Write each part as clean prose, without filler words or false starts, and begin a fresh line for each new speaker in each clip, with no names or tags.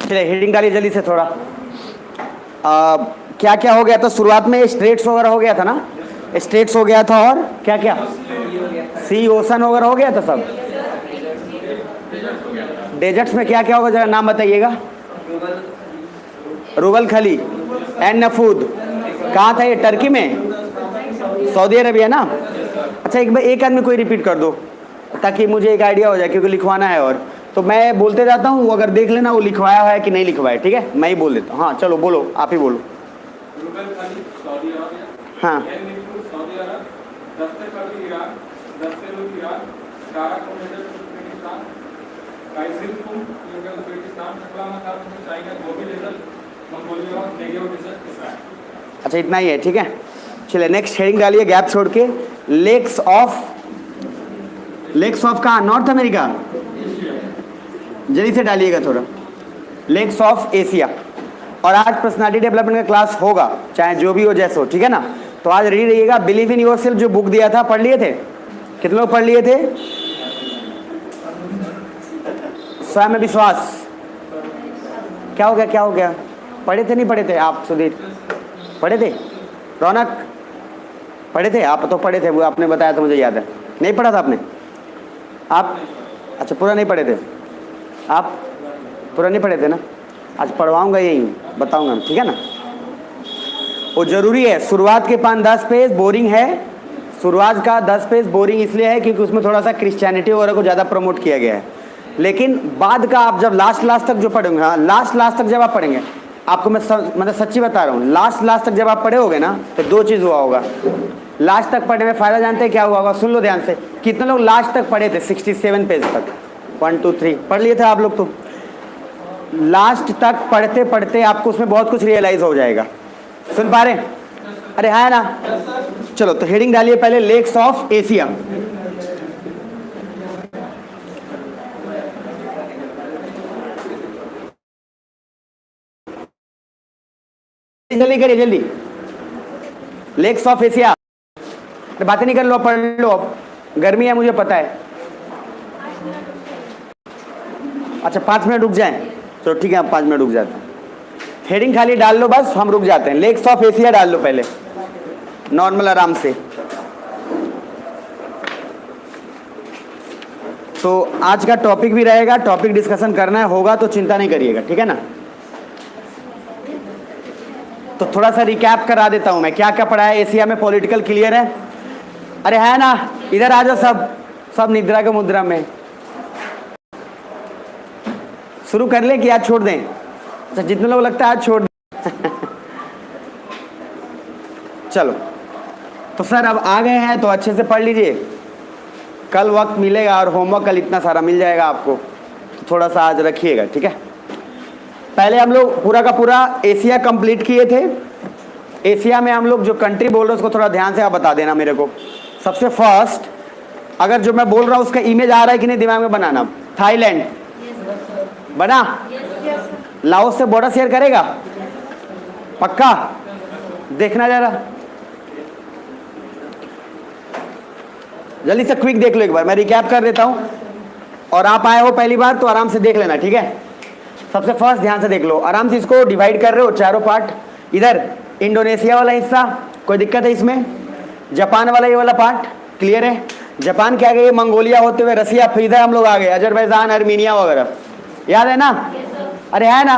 चलिए हेडिंग डालिए जल्दी से थोड़ा। क्या क्या हो गया था शुरुआत में? स्ट्रेट्स वगैरह हो गया था ना, स्ट्रेट्स हो गया था, और क्या क्या? सी ओशन वगैरह हो गया था सब। डेजर्ट्स में क्या क्या होगा जरा नाम बताइएगा। रुबल खली एंड नफूद। कहाँ था ये? टर्की में, सऊदी अरबिया ना। अच्छा एक आदमी कोई रिपीट कर दो ताकि मुझे एक आइडिया हो जाए, क्योंकि लिखवाना है। और तो मैं बोलते जाता हूँ, अगर देख लेना वो लिखवाया हुआ है कि नहीं लिखवाया, ठीक है? मैं ही बोल देता हूँ। हाँ चलो बोलो, आप ही बोलो। हाँ अच्छा इतना ही है, ठीक है। चलिए नेक्स्ट हेडिंग डालिए गैप छोड़ के। लेक्स ऑफ कहाँ? North America. जल्दी से डालिएगा थोड़ा। Lakes of Asia. और आज पर्सनालिटी डेवलपमेंट का क्लास होगा, चाहे जो भी हो जैसे हो, ठीक है ना। तो आज रेडी रहिएगा। बिलीव इन योरसेल्फ जो बुक दिया था पढ़ लिए थे? कितने लोग पढ़ लिए थे? स्वयं में विश्वास। क्या हो गया, क्या हो गया? पढ़े थे नहीं पढ़े थे आप? सुधीर पढ़े थे? रौनक पढ़े थे? आप तो पढ़े थे, वो आपने बताया तो मुझे याद है। नहीं पढ़ा था आपने? आप अच्छा पूरा नहीं पढ़े थे? आप पूरा नहीं पढ़े थे ना? आज पढ़वाऊंगा, यही बताऊंगा, ठीक है ना। वो जरूरी है। शुरुआत के 5-10 पेज बोरिंग है। शुरुआत का 10 पेज बोरिंग इसलिए है क्योंकि उसमें थोड़ा सा क्रिश्चियनिटी वगैरह को ज़्यादा प्रमोट किया गया है। लेकिन बाद का आप जब लास्ट तक जो पढ़ेंगे, हाँ लास्ट तक जब आप पढ़ेंगे, आपको मैं मतलब सच्ची बता रहा हूँ, लास्ट तक जब आप पढ़े होगे ना तो 2 चीज़ हुआ होगा। लास्ट तक पढ़ने में फ़ायदा जानते हैं क्या हुआ होगा? सुन लो ध्यान से। कितने लोग लास्ट तक पढ़े थे? 67 पेज तक, 1 2 3 पढ़ लिए थे आप लोग? तो लास्ट तक पढ़ते पढ़ते आपको उसमें बहुत कुछ रियलाइज हो जाएगा। सुन पा रहे? अरे है ना। चलो तो हेडिंग डालिए पहले, लेक्स ऑफ एशिया। जल्दी करिए जल्दी। Lakes of Asia. बातें नहीं कर लो, पढ़ लो। अब गर्मी है मुझे पता है। अच्छा 5 मिनट रुक जाएं? चलो ठीक है, आप 5 मिनट रुक जाते हैं। हेडिंग खाली डाल लो बस, हम रुक जाते हैं। लेक्स ऑफ एशिया डाल लो पहले, नॉर्मल आराम से। तो आज का टॉपिक भी रहेगा, टॉपिक डिस्कशन करना है होगा तो चिंता नहीं करिएगा, ठीक है ना। तो थोड़ा सा रिकैप करा देता हूं मैं, क्या क्या पढ़ा है एशिया में। पॉलिटिकल क्लियर है? अरे है ना, इधर आ जाओ सब निद्रा के मुद्रा में। शुरू कर ले कि आज छोड़ दें? अच्छा जितने लोग लगता है आज छोड़ दें। चलो तो सर अब आ गए हैं तो अच्छे से पढ़ लीजिए। कल वक्त मिलेगा और होमवर्क कल इतना सारा मिल जाएगा आपको, तो थोड़ा सा आज रखिएगा, ठीक है। पहले हम लोग पूरा का पूरा एशिया कंप्लीट किए थे। एशिया में हम लोग जो कंट्री बोल रहे हैं उसको थोड़ा ध्यान से आप बता देना मेरे को। सबसे फर्स्ट, अगर जो मैं बोल रहा हूँ उसका इमेज आ रहा है कि नहीं दिमाग में बनाना। थाईलैंड बना? लाओस से बॉर्डर शेयर करेगा? पक्का? देखना जरा जल्दी से, क्विक देख लो एक बार। मैं रिकैप कर देता हूं, और आप आए हो पहली बार तो आराम से देख लेना, ठीक है। सबसे फर्स्ट ध्यान से देख लो, आराम से इसको डिवाइड कर रहे हो चारों पार्ट। इधर इंडोनेशिया वाला हिस्सा, कोई दिक्कत है इसमें? जापान वाला ये वाला पार्ट क्लियर है? जापान के आगे ये मंगोलिया होते हुए रसिया, फिर इधर हम लोग आ गए अजरबैजान, अर्मीनिया वगैरह, याद है ना? अरे है ना,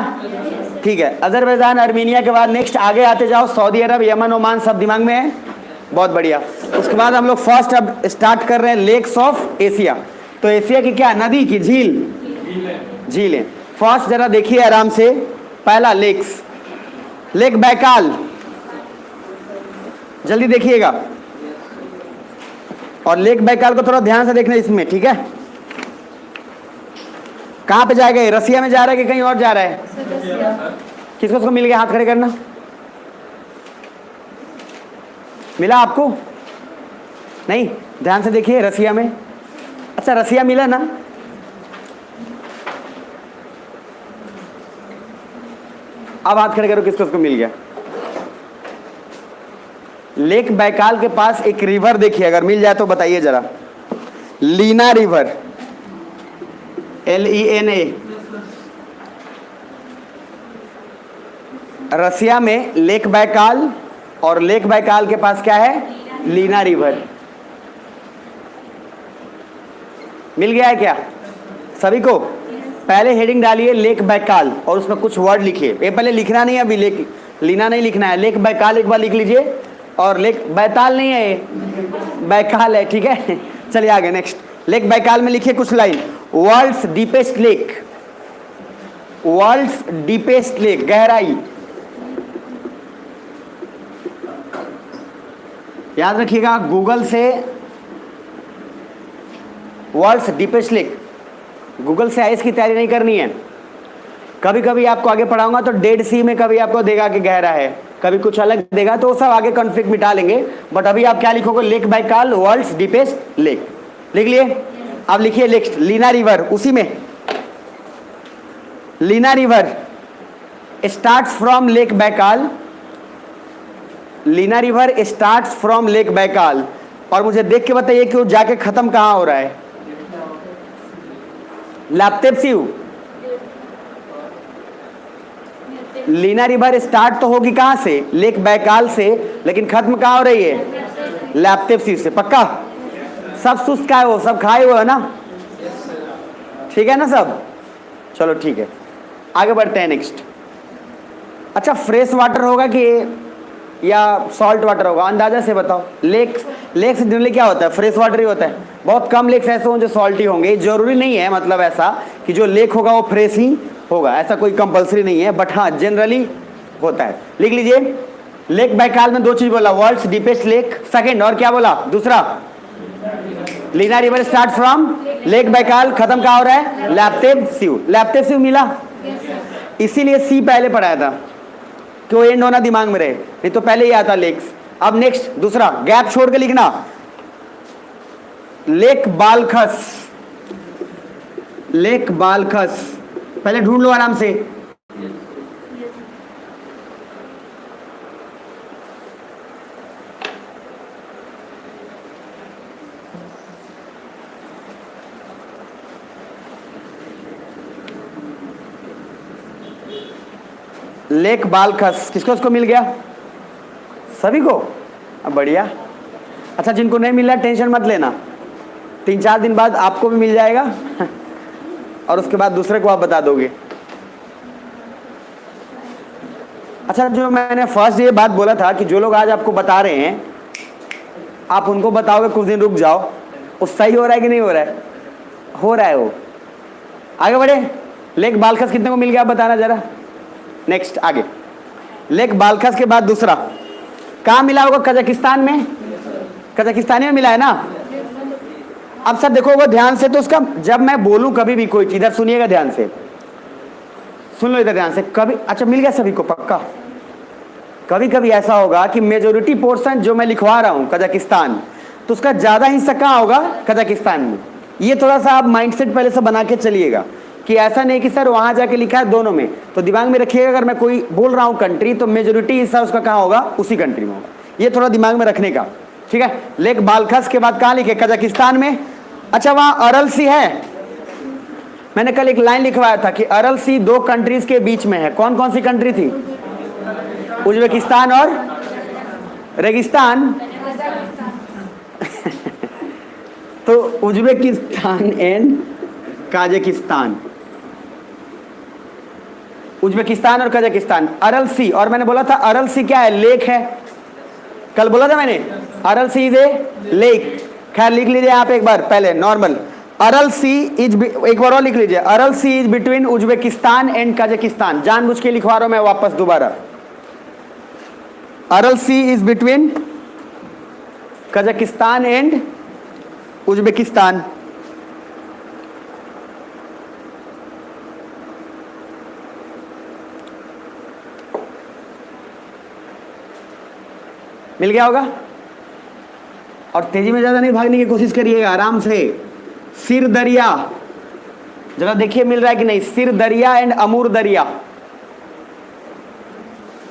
ठीक है। अजरबैजान अर्मीनिया के बाद नेक्स्ट आगे आते जाओ, सऊदी अरब, यमन, ओमान, सब दिमाग में है? बहुत बढ़िया। उसके बाद हम लोग फर्स्ट अब स्टार्ट कर रहे हैं लेक्स ऑफ एशिया। तो एशिया की क्या नदी की झील है। फर्स्ट जरा देखिए आराम से, पहला लेक्स, लेक बैकाल, जल्दी देखिएगा। और लेक बैकाल को थोड़ा ध्यान से देखना इसमें, ठीक है। कहां पे जाएगा? रसिया में जा रहा है कि कहीं और जा रहा है? किसको किसको मिल गया? हाथ खड़े करना। मिला आपको? नहीं, ध्यान से देखिए। रसिया में, अच्छा रसिया मिला ना? अब हाथ खड़े करो किसको किसको मिल गया। लेक बैकाल के पास एक रिवर देखिए, अगर मिल जाए तो बताइए जरा। Leena river, LENA। रसिया में लेक बैकाल, और लेक बैकाल के पास क्या है? लीना रिवर। मिल गया है क्या सभी को? पहले हेडिंग डालिए लेक बैकाल और उसमें कुछ वर्ड लिखिए। ये पहले लिखना नहीं है, अभी लेक लीना नहीं लिखना है, लेक बैकाल एक बार लिख लीजिए। और लेक बैताल नहीं है, ये बैकाल है, ठीक है। चलिए आगे नेक्स्ट। लेक बैकाल में लिखिए कुछ line. World's deepest lake, world's deepest lake, गहराई। याद रखिएगा गूगल से वर्ल्ड्स डीपेस्ट लेक, गूगल से आईएएस की तैयारी नहीं करनी है। कभी कभी आपको आगे पढ़ाऊंगा तो डेड सी में कभी आपको देगा कि गहरा है, कभी कुछ अलग देगा, तो सब आगे कॉन्फ्लिक्ट मिटा लेंगे। बट अभी आप क्या लिखोगे? Lake Baikal world's deepest lake. लिख लिए? अब लिखिए नेक्स्ट लीना रिवर। उसी में Lena river starts from lake Baikal, Lena river starts from lake Baikal. और मुझे देख के बताइए कि वो जाके खत्म कहां हो रहा है? लाप्तेप्सिव। लीना रिवर स्टार्ट तो होगी कहां से? लेक बैकाल से, लेकिन खत्म कहां हो रही है? लाप्तेप्सिव से। पक्का? सब सुस्त का है, वो सब खाए हुए है ना? ठीक है ना सब? चलो ठीक है, आगे बढ़ते हैं नेक्स्ट। अच्छा, फ्रेश वाटर होगा कि या सॉल्ट वाटर होगा? अंदाजा से बताओ। लेक्स जनरली क्या होता है? फ्रेश वाटर ही होता है। बहुत कम लेक्स ऐसे होंगे जो सॉल्टी होंगे। जरूरी नहीं है मतलब ऐसा कि जो लेक होगा वो फ्रेश ही होगा, ऐसा कोई कंपलसरी नहीं है, बट हाँ जनरली होता है। लिख लीजिए लेक बैकाल में दो चीज बोला, वर्ल्ड्स डीपेस्ट लेक, सेकंड, और क्या बोला दूसरा? Lena river start from lake Baikal, खत्म कहाँ हो रहा है? लाप्तेप्सिव। लाप्तेप्सिव मिला, इसीलिए सी पहले पढ़ाया था कि वो एंड होना दिमाग में रहे, नहीं तो पहले ही आता लेक्स। अब नेक्स्ट दूसरा, गैप छोड़ के लिखना, लेक बालखस। लेक बालखस पहले ढूंढ लो आराम से। लेक बालखस किसको किसको मिल गया? सभी को? अब बढ़िया। अच्छा, जिनको नहीं मिल रहा टेंशन मत लेना, 3-4 दिन बाद आपको भी मिल जाएगा और उसके बाद दूसरे को आप बता दोगे। अच्छा, जो मैंने फर्स्ट ये बात बोला था कि जो लोग आज आपको बता रहे हैं आप उनको बताओगे कुछ दिन रुक जाओ, वो सही हो रहा है कि नहीं हो रहा है? हो रहा है वो। आगे बढ़े। लेक बालखस कितने को मिल गया आप बताना जरा। नेक्स्ट आगे, लेक बालखस के बाद दूसरा कहाँ मिला होगा? कजाकिस्तान में। कजाकिस्तान में मिला है ना? अब सर देखो वो ध्यान से, तो उसका जब मैं बोलूं कभी भी कोई, इधर सुनिएगा ध्यान से, सुन लो इधर ध्यान से। कभी अच्छा मिल गया सभी को? पक्का? कभी कभी ऐसा होगा कि मेजोरिटी पोर्शन जो मैं लिखवा रहा हूं कजाकिस्तान, तो उसका ज्यादा हिस्सा कहाँ होगा? कजाकिस्तान में। ये थोड़ा सा आप माइंडसेट पहले से बना के चलिएगा कि ऐसा नहीं कि सर वहां जाके लिखा है दोनों में, तो दिमाग में रखिएगा अगर मैं कोई बोल रहा हूं कंट्री तो मेजोरिटी हिस्सा उसका कहाँ होगा? उसी कंट्री में होगा। ये थोड़ा दिमाग में रखने का, ठीक है। लेक बालखस के बाद कहाँ लिखे? कजाकिस्तान में। अच्छा, वहां अरल सी है। मैंने कल एक लाइन लिखवाया था कि अरल सी 2 कंट्रीज के बीच में है। कौन कौन सी कंट्री थी? उज्बेकिस्तान और रेगिस्तान तो उज्बेकिस्तान एंड काजाकिस्तान, उज्बेकिस्तान और कजाकिस्तान, अरल सी। और मैंने बोला था अरल सी क्या है? लेक है। कल बोला था मैंने अरल सी इज ए लेक। खैर लिख लीजिए आप एक बार पहले नॉर्मल, अरल सी इज, एक बार और लिख लीजिए, Aral Sea is between Uzbekistan and Kazakhstan. जानबूझ के लिखवा रहा हूं मैं वापस दोबारा, Aral Sea is between Kazakhstan and Uzbekistan. मिल गया होगा? और तेजी में ज्यादा नहीं भागने की कोशिश करिएगा, आराम से। सिर दरिया, जरा देखिए मिल रहा है कि नहीं? सिर दरिया एंड अमूर दरिया,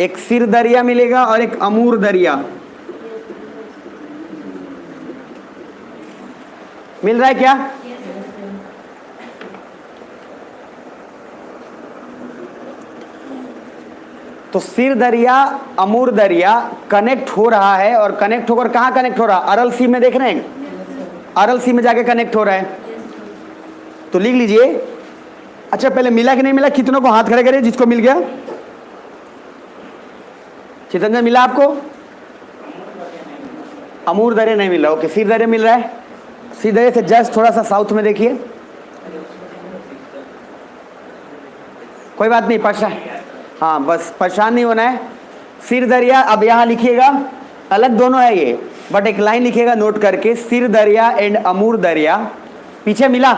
एक सिर दरिया मिलेगा और एक अमूर दरिया। मिल रहा है क्या? तो सिर दरिया अमूर दरिया कनेक्ट हो रहा है, और कनेक्ट होकर कहाँ कनेक्ट हो रहा है? अरल सी में देख रहे हैं, अरल सी में जाके कनेक्ट हो रहा है। तो लिख लीजिए। अच्छा, पहले मिला कि नहीं मिला? कितनों को हाथ खड़े करें जिसको मिल गया। चितरंजन मिला आपको? अमूर दरिया नहीं मिला। ओके, सिर दरिया मिल रहा है। सिर दरिया से जस्ट थोड़ा सा साउथ में देखिए। कोई बात नहीं, परेशान, हाँ बस परेशान नहीं होना है। सिर दरिया अब यहां लिखिएगा, अलग दोनों है ये, बट एक लाइन लिखिएगा नोट करके, सिर दरिया एंड अमूर दरिया। पीछे मिला?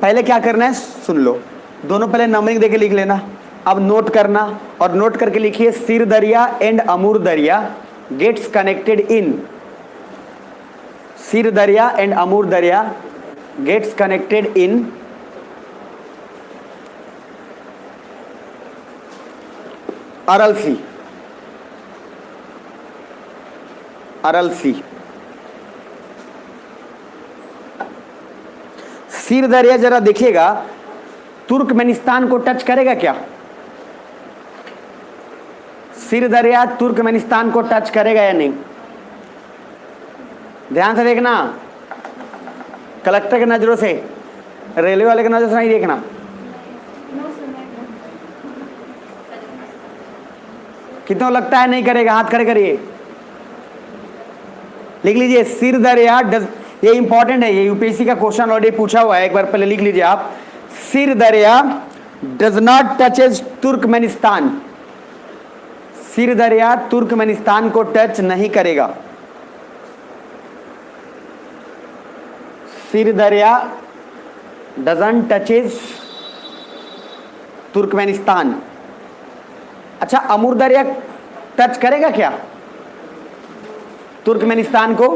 पहले क्या करना है सुन लो, दोनों पहले नंबरिंग देके लिख लेना, अब नोट करना और नोट करके लिखिए सिर दरिया एंड अमूर दरिया गेट्स कनेक्टेड इन, सिर दरिया एंड अमूर दरिया गेट्स कनेक्टेड इन अरल सी, अरल सी। सिर दरिया जरा देखिएगा, तुर्कमेनिस्तान को टच करेगा क्या? सिर दरिया तुर्कमेनिस्तान को टच करेगा या नहीं? ध्यान से देखना, कलेक्टर की नजरों से, रेलवे वाले की नजरों से नहीं देखना। कितना लगता है नहीं करेगा? हाथ खड़े करिए, लिख लीजिए सिर दरिया डज, ये इंपॉर्टेंट है, ये यूपीएससी का क्वेश्चन ऑलरेडी पूछा हुआ है, एक बार पहले लिख लीजिए आप। सिर दरिया डज नॉट टचेज तुर्कमेनिस्तान, सिर दरिया तुर्कमेनिस्तान को टच नहीं करेगा। सिर दरिया डजंट टचेज तुर्कमेनिस्तान। अच्छा, अमूर दरिया टच करेगा क्या तुर्कमेनिस्तान को?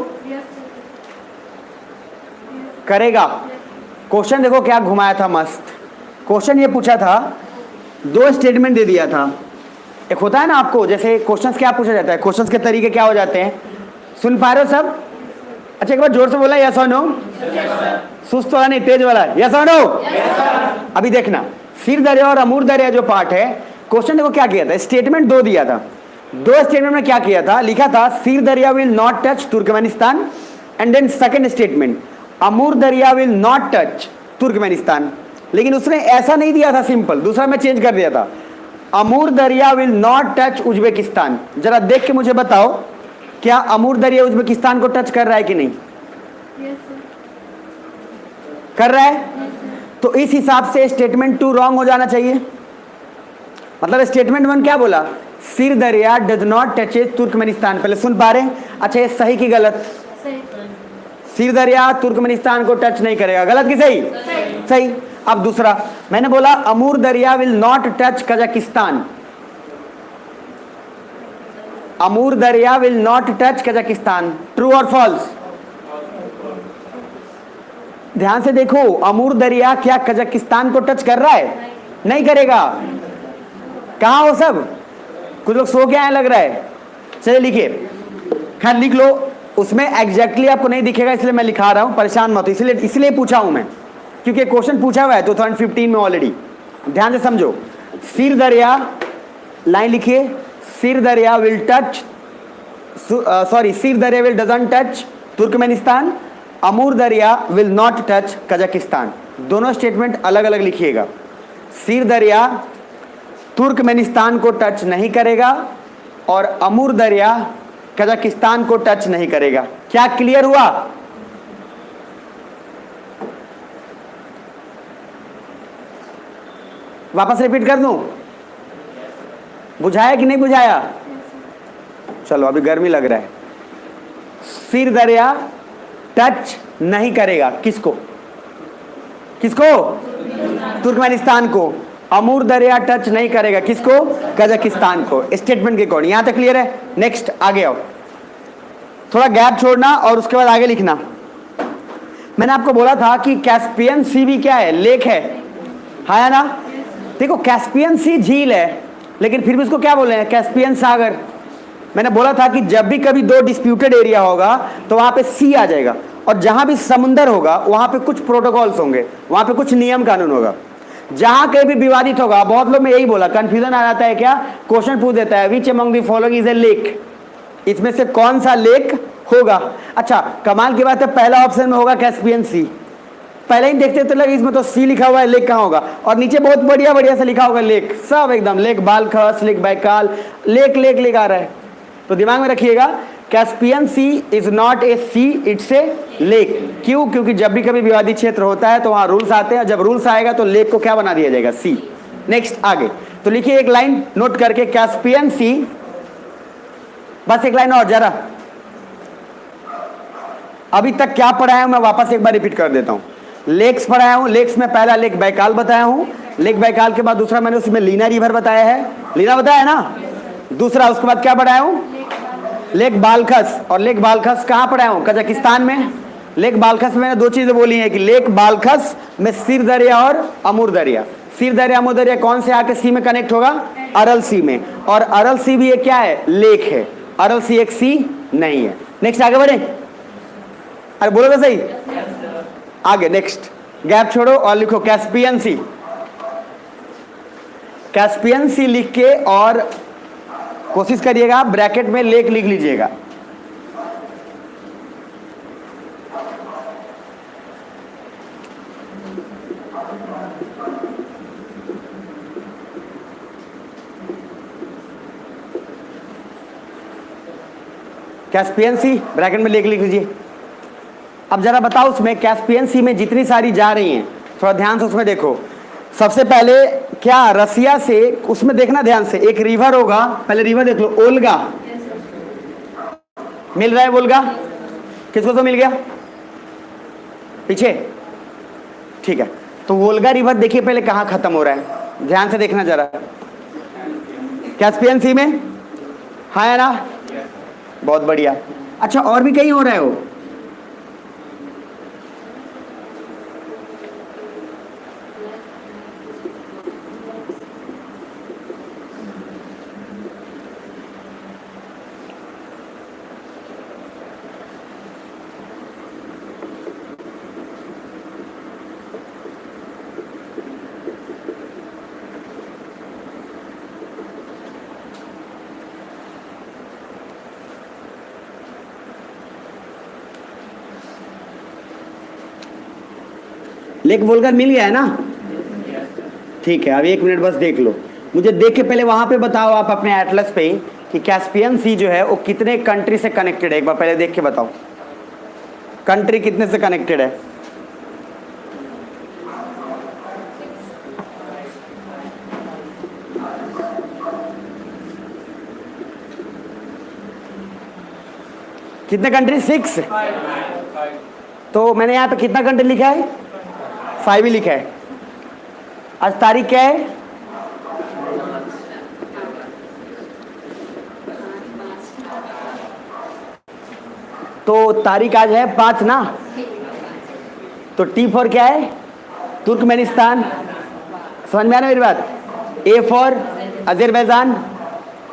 करेगा। क्वेश्चन देखो क्या घुमाया था, मस्त क्वेश्चन ये पूछा था, दो स्टेटमेंट दे दिया था। एक होता है ना आपको, जैसे क्वेश्चंस क्या पूछा जाता है, क्वेश्चंस के तरीके क्या हो जाते हैं, सुन पा रहे हो सब? अच्छा, एक बार जोर से बोला यस और नो, सुस्त वाला नहीं, तेज वाला, यस और नो। अभी देखना, सिर दरिया और अमूर दरिया जो पार्ट है, क्वेश्चन देखो क्या किया था, स्टेटमेंट दो दिया था। दो स्टेटमेंट में क्या किया था, लिखा था Syr Darya will not touch Turkmenistan, and then second statement Amu Darya will not touch Turkmenistan. लेकिन उसने ऐसा नहीं दिया था सिंपल, दूसरा में चेंज कर दिया था, अमूर Darya will not touch Uzbekistan. जरा देख के मुझे बताओ, क्या अमूर दरिया उज्बेकिस्तान को टच कर रहा है कि नहीं? कर रहा है। तो इस हिसाब से स्टेटमेंट 2 रॉन्ग हो जाना चाहिए। मतलब स्टेटमेंट 1 क्या बोला, सिर दरिया डज नॉट टचेज तुर्कमेनिस्तान। पहले सुन पा रहे हैं? अच्छा, ये सही की गलत? सिर दरिया तुर्कमेनिस्तान को टच नहीं करेगा, गलत की सही? सही। अब दूसरा मैंने बोला अमूर Darya will not touch Kazakhstan, अमूर Darya will not touch Kazakhstan, true और फॉल्स? ध्यान से देखो, अमूर दरिया क्या कजाकिस्तान को टच कर रहा है? नहीं करेगा। कहां हो सब? कुछ लोग सो के आए लग रहा है। चलिए लिखिए, खैर लिख लो, उसमें एग्जैक्टली आपको नहीं दिखेगा इसलिए मैं लिखा रहा हूं, परेशान मत, इसलिए पूछा हूं मैं, क्योंकि क्वेश्चन पूछा हुआ है 2015 में ऑलरेडी। ध्यान से समझो, सिर दरिया, लाइन लिखिए, सिर दरिया विल टच, सॉरी, सिर Darya will doesn't touch Turkmenistan, अमूर Darya will not touch Kazakhstan. दोनों स्टेटमेंट अलग अलग लिखिएगा। सिर दरिया तुर्कमेनिस्तान को टच नहीं करेगा और अमूर दरिया कजाकिस्तान को टच नहीं करेगा। क्या क्लियर हुआ? वापस रिपीट कर दूं? बुझाया कि नहीं बुझाया? चलो, अभी गर्मी लग रहा है। सिर दरिया टच नहीं करेगा किसको? किसको? तुर्कमेनिस्तान को। अमूर दरिया टच नहीं करेगा किसको? कजाकिस्तान को। स्टेटमेंट के अकॉर्डिंग। यहां तक क्लियर है? नेक्स्ट आगे आओ, थोड़ा गैप छोड़ना और उसके बाद आगे लिखना। मैंने आपको बोला था कि कैस्पियन सी भी क्या है? लेक है, हाँ ना? देखो, कैस्पियन सी झील है, लेकिन फिर भी उसको क्या बोल रहे हैं? कैस्पियन सागर। मैंने बोला था कि जब भी कभी दो डिस्प्यूटेड एरिया होगा तो वहां पे सी आ जाएगा, और जहां भी समुंदर होगा वहां पे कुछ प्रोटोकॉल्स होंगे, वहां पे कुछ नियम कानून होगा। जहां कहीं भी विवादित होगा, बहुत लोग में यही बोला, कंफ्यूजन आ जाता है क्या, क्वेश्चन पूछ देता है which among the following is a lake, इसमें से कौन सा लेक होगा। अच्छा कमाल की बात है, पहला ऑप्शन में होगा कैस्पियन सी, पहले ही देखते तो लगे इसमें तो सी लिखा हुआ है, लेक कहाँ होगा, और नीचे बहुत बढ़िया बढ़िया से लिखा होगा लेक, सब एकदम lake Balkhash, lake Baikal, lake lake lake आ रहा है। तो दिमाग में रखिएगा Caspian Sea is not a sea, it's a lake. क्यों? क्योंकि जब भी कभी विवादित क्षेत्र होता है तो वहां रूल्स आते हैं, जब रूल्स आएगा तो लेक को क्या बना दिया जाएगा, सी। नेक्स्ट आगे तो लिखिए एक लाइन नोट करके, कैस्पियन सी, बस एक लाइन और जरा, अभी तक क्या पढ़ाया हूं मैं वापस एक बार रिपीट कर देता हूं। लेक्स पढ़ाया हूं, लेक्स में पहला लेक बैकाल बताया हूं, लेक बैकाल के बाद दूसरा मैंने उसमें लीना रिवर बताया है, लीना बताया है ना, दूसरा उसके बाद क्या पढ़ाया हूं, लेक बालखस, और लेक बालखस कहां पढ़ाया हूं, कजाकिस्तान में। लेक बालखस में मैंने दो चीजें बोली हैं कि लेक बालखस में सिर दरिया और अमूर दरिया, सिर दरिया अमूर दरिया कौन से आके सी में कनेक्ट होगा, अरल सी में, और अरल सी भी एक क्या है, लेक है, अरल सी एक सी नहीं है। नेक्स्ट आगे बढ़े, अरे बोलो तो सही, आगे नेक्स्ट, गैप छोड़ो और लिखो कैस्पियन सी, कैस्पियन सी लिख के और कोशिश करिएगा ब्रैकेट में लेक लिख लीजिएगा। कैस्पियन सी ब्रैकेट में लेक लिख लीजिए। अब जरा बताओ उसमें कैस्पियन सी में जितनी सारी जा रही हैं, थोड़ा ध्यान से उसमें देखो। सबसे पहले क्या, रसिया से, उसमें देखना ध्यान से, एक रिवर होगा, पहले रिवर देख लो, ओल्गा मिल रहा है, वोल्गा किसको तो मिल गया पीछे, ठीक है। तो वोल्गा रिवर देखिए पहले कहां खत्म हो रहा है, ध्यान से देखना जरा, कैस्पियन सी में, है ना, बहुत बढ़िया। अच्छा और भी कहीं हो रहा है वो, लेक वोल्गा मिल गया है ना, ठीक है। अब एक मिनट बस देख लो, मुझे देख के पहले वहां पे बताओ आप अपने एटलस पे कि कैस्पियन सी जो है वो कितने कंट्री से कनेक्टेड है, एक बार पहले देख के बताओ, कंट्री कितने से कनेक्टेड है, कितने कंट्री, 6। तो मैंने यहाँ पे कितना कंट्री लिखा है, 5 ही लिखा है। आज तारीख क्या है, तो तारीख आज है 5 ना, तो टी फॉर क्या है, तुर्कमेनिस्तान, समझ में आ रहा है मेरी बात, A for Azerbaijan,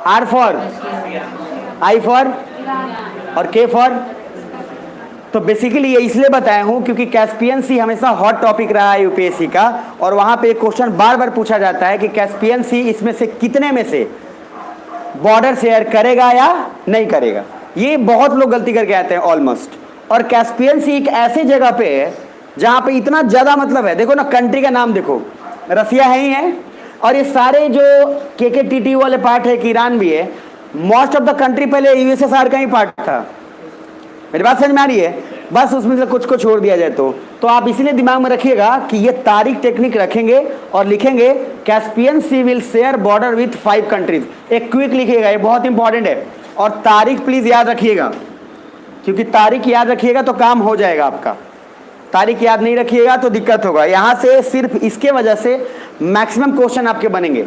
R for, I for, और के फॉर। तो बेसिकली ये इसलिए बताया हूं क्योंकि कैस्पियन सी हमेशा हॉट टॉपिक रहा है यूपीएससी का, और वहां पे एक क्वेश्चन बार बार पूछा जाता है कि कैस्पियन सी इसमें से कितने में से बॉर्डर शेयर करेगा या नहीं करेगा। ये बहुत लोग गलती करके आते हैं ऑलमोस्ट। और कैस्पियन सी एक ऐसी जगह पे है जहां पे इतना ज्यादा मतलब है, देखो ना कंट्री का नाम देखो, रसिया है ही है, और ये सारे जो KKTT वाले पार्ट है कि ईरान भी है, मोस्ट ऑफ द कंट्री पहले USSR का ही पार्ट था। मेरी बात समझ में आ रही है, बस उसमें से कुछ को छोड़ दिया जाए तो आप इसीलिए दिमाग में रखिएगा कि ये तारीख टेक्निक रखेंगे और लिखेंगे Caspian sea will share border with 5 countries. एक क्विक लिखिएगा, ये बहुत इंपॉर्टेंट है, और तारीख प्लीज याद रखिएगा, क्योंकि तारीख याद रखिएगा तो काम हो जाएगा आपका, तारीख याद नहीं रखिएगा तो दिक्कत होगा। यहाँ से सिर्फ इसके वजह से मैक्सिमम क्वेश्चन आपके बनेंगे,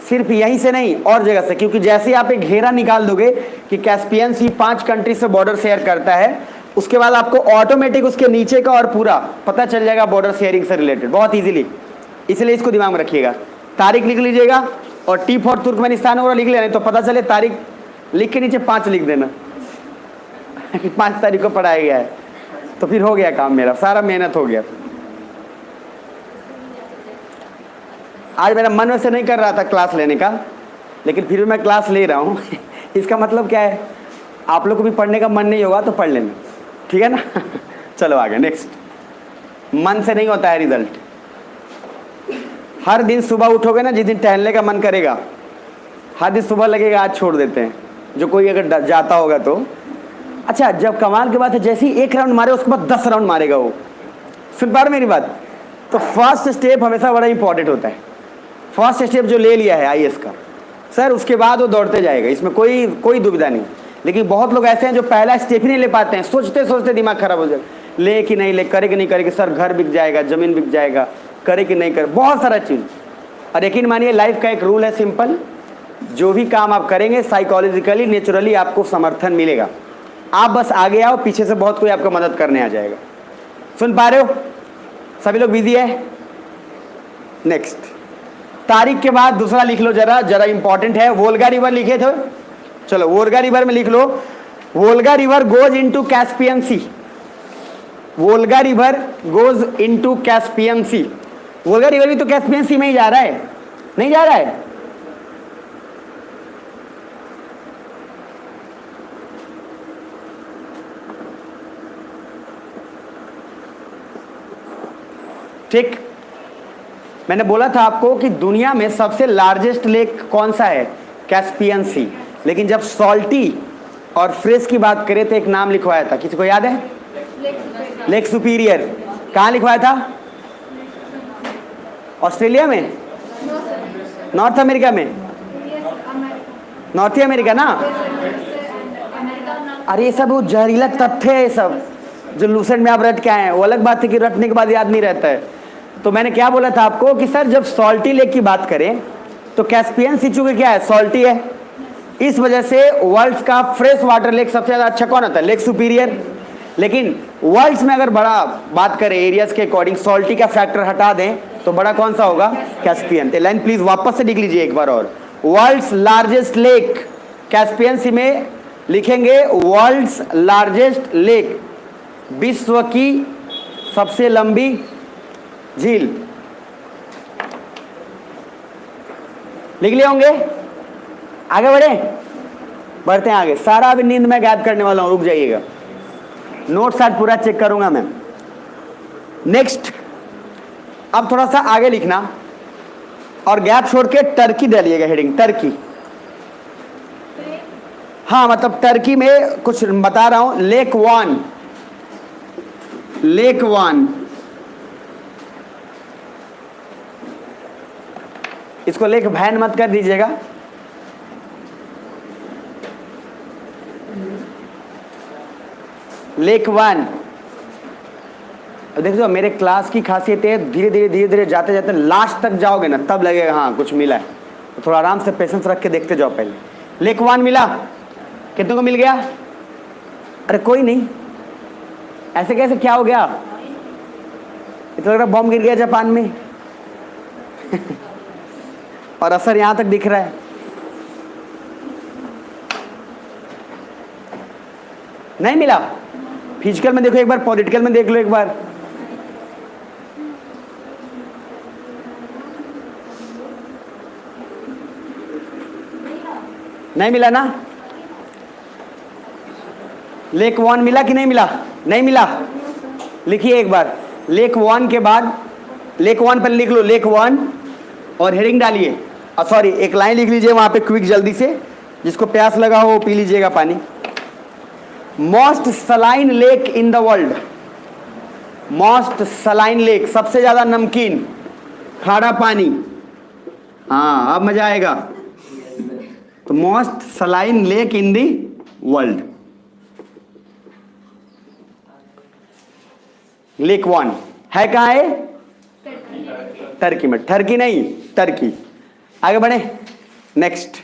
सिर्फ यहीं से नहीं और जगह से, क्योंकि जैसे आप एक घेरा निकाल दोगे कि कैस्पियन सी 5 कंट्री से बॉर्डर शेयर करता है, उसके बाद आपको ऑटोमेटिक उसके नीचे का और पूरा पता चल जाएगा बॉर्डर शेयरिंग से रिलेटेड बहुत इजीली। इसलिए इसको दिमाग में रखिएगा, तारीख लिख लीजिएगा, और टी फॉर तुर्कमेनिस्तान वगैरह लिख लेना, तो पता चले तारीख लिख के नीचे 5 लिख देना 5 तारीख को पढ़ाया गया है, तो फिर हो गया काम, मेरा सारा मेहनत हो गया। आज मेरा मन वैसे नहीं कर रहा था क्लास लेने का, लेकिन फिर भी मैं क्लास ले रहा हूँ। इसका मतलब क्या है, आप लोग को भी पढ़ने का मन नहीं होगा तो पढ़ लेना, ठीक है ना। चलो आगे नेक्स्ट। मन से नहीं होता है रिजल्ट। हर दिन सुबह उठोगे ना, जिस दिन टहलने का मन करेगा, हर दिन सुबह लगेगा आज छोड़ देते हैं, जो कोई अगर जाता होगा तो। अच्छा, जब कमाल की बात है, जैसे ही 1 राउंड मारे उसके बाद 10 राउंड मारेगा वो। सुन पा रहे मेरी बात? तो फर्स्ट स्टेप हमेशा बड़ा इंपॉर्टेंट होता है। फर्स्ट स्टेप जो ले लिया है आईएएस का सर, उसके बाद वो दौड़ते जाएगा, इसमें कोई दुविधा नहीं। लेकिन बहुत लोग ऐसे हैं जो पहला स्टेप ही नहीं ले पाते हैं, सोचते सोचते दिमाग खराब हो जाएगा, ले कि नहीं ले, करे कि नहीं करे कि, सर घर बिक जाएगा, जमीन बिक जाएगा, करे कि नहीं करे, बहुत सारा चीज़। और यकीन मानिए लाइफ का एक रूल है सिंपल, जो भी काम आप करेंगे साइकोलॉजिकली नेचुरली आपको समर्थन मिलेगा। आप बस आगे आओ, पीछे से बहुत कोई आपको मदद करने आ जाएगा। सुन पा रहे हो? सभी लोग बिजी है? नेक्स्ट, तारीख के बाद दूसरा लिख लो, जरा इंपॉर्टेंट है। वोल्गा रिवर लिखे थे, चलो वोल्गा रिवर में लिख लो। Volga river goes into Caspian Sea. Volga river goes into Caspian Sea. Volga river भी तो कैस्पियन सी में ही जा रहा है, नहीं जा रहा है? ठीक, मैंने बोला था आपको कि दुनिया में सबसे लार्जेस्ट लेक कौन सा है? कैस्पियन सी। लेकिन जब सॉल्टी और फ्रेश की बात करें तो एक नाम लिखवाया था, किसी को याद है? Lake superior. कहाँ लिखवाया था? ऑस्ट्रेलिया में? नॉर्थ अमेरिका में? नॉर्थ अमेरिका ना? अरे ये सब वो जहरीला तथ्य है, ये सब जो लूसेंट में आप रट के आए हैं। वो अलग बात है कि रटने के बाद याद नहीं रहता है। तो मैंने क्या बोला था आपको कि सर जब सॉल्टी लेक की बात करें तो कैस्पियन सी चूंकि क्या है, सॉल्टी है, इस वजह से वर्ल्ड का फ्रेश वाटर लेक सबसे ज्यादा अच्छा कौन होता है? Lake superior. लेकिन वर्ल्ड में अगर बड़ा बात करें एरियाज के अकॉर्डिंग, सॉल्टी का फैक्टर हटा दें तो बड़ा कौन सा होगा? कैस्पियन। तो लाइन प्लीज वापस से लिख लीजिए एक बार और, वर्ल्ड्स लार्जेस्ट लेक कैस्पियन सी में लिखेंगे वर्ल्ड्स लार्जेस्ट लेक, विश्व की सबसे लंबी झील। लिख लिए होंगे? आगे बढ़ते हैं आगे। सारा अभी नींद में गायब करने वाला हूं, रुक जाइएगा, नोट्स आज पूरा चेक करूंगा मैं। नेक्स्ट, अब थोड़ा सा आगे लिखना और गैप छोड़ के टर्की डालिएगा, हेडिंग टर्की। हाँ मतलब टर्की में कुछ बता रहा हूं। लेक वान, इसको लेक वैन मत कर दीजिएगा। Lake one. देखो मेरे क्लास की खासियत है, धीरे धीरे जाते जाते लास्ट तक जाओगे ना तब लगेगा हाँ कुछ मिला है। तो थोड़ा आराम से पेशेंस रख के देखते जाओ। पहले लेक वन मिला, कितने को मिल गया? अरे कोई नहीं, ऐसे कैसे, क्या हो गया? इतना लग रहा बॉम्ब गिर गया जापान में। और असर यहां तक दिख रहा है। नहीं मिला? फिजिकल में देखो एक बार, पॉलिटिकल में देख लो एक बार। नहीं मिला ना? लेक वन मिला कि नहीं मिला? नहीं मिला। लिखिए एक बार, लेक वन के बाद, लेक वन पर लिख लो लेक वन और हेडिंग डालिए, सॉरी एक लाइन लिख लीजिए वहां पे क्विक, जल्दी से, जिसको प्यास लगा हो पी लीजिएगा पानी। Most saline lake in the world. Most saline lake, सबसे ज्यादा नमकीन खारा पानी। हाँ अब मजा आएगा। तो most saline lake in the world, lake one है। कहाँ है? टर्की में। टर्की नहीं, टर्की। आगे बढ़े। नेक्स्ट,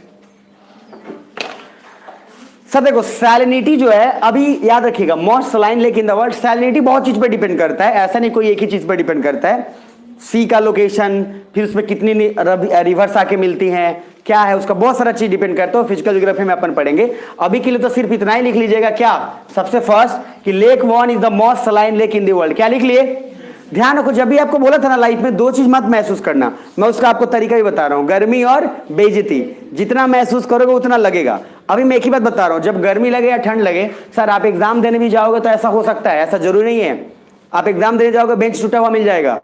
सब देखो सैलिनिटी जो है, अभी याद रखिएगा most saline lake in the world, salinity बहुत चीज पर डिपेंड करता है, ऐसा नहीं कोई एक ही चीज पर डिपेंड करता है। सी का लोकेशन, फिर उसमें कितनी रिवर्स आके मिलती हैं, क्या है उसका, बहुत सारा चीज डिपेंड करता है। फिजिकल ज्योग्राफी में अपन पढ़ेंगे। अभी के लिए तो सिर्फ इतना ही लिख लीजिएगा, क्या? सबसे फर्स्ट कि lake one is the most saline lake in the world. क्या लिख लिए? ध्यान रखो, जब भी आपको बोला था ना लाइफ में दो चीज मत महसूस करना, मैं उसका आपको तरीका भी बता रहा हूं, गर्मी और बेइज्जती। जितना महसूस करोगे उतना लगेगा। अभी मैं एक ही बात बता रहा हूं, जब गर्मी लगे या ठंड लगे, सर आप एग्जाम देने भी जाओगे तो ऐसा हो सकता है, ऐसा जरूरी नहीं है। आप एग्जाम देने जाओगे बेंच टूटा हुआ मिल जाएगा,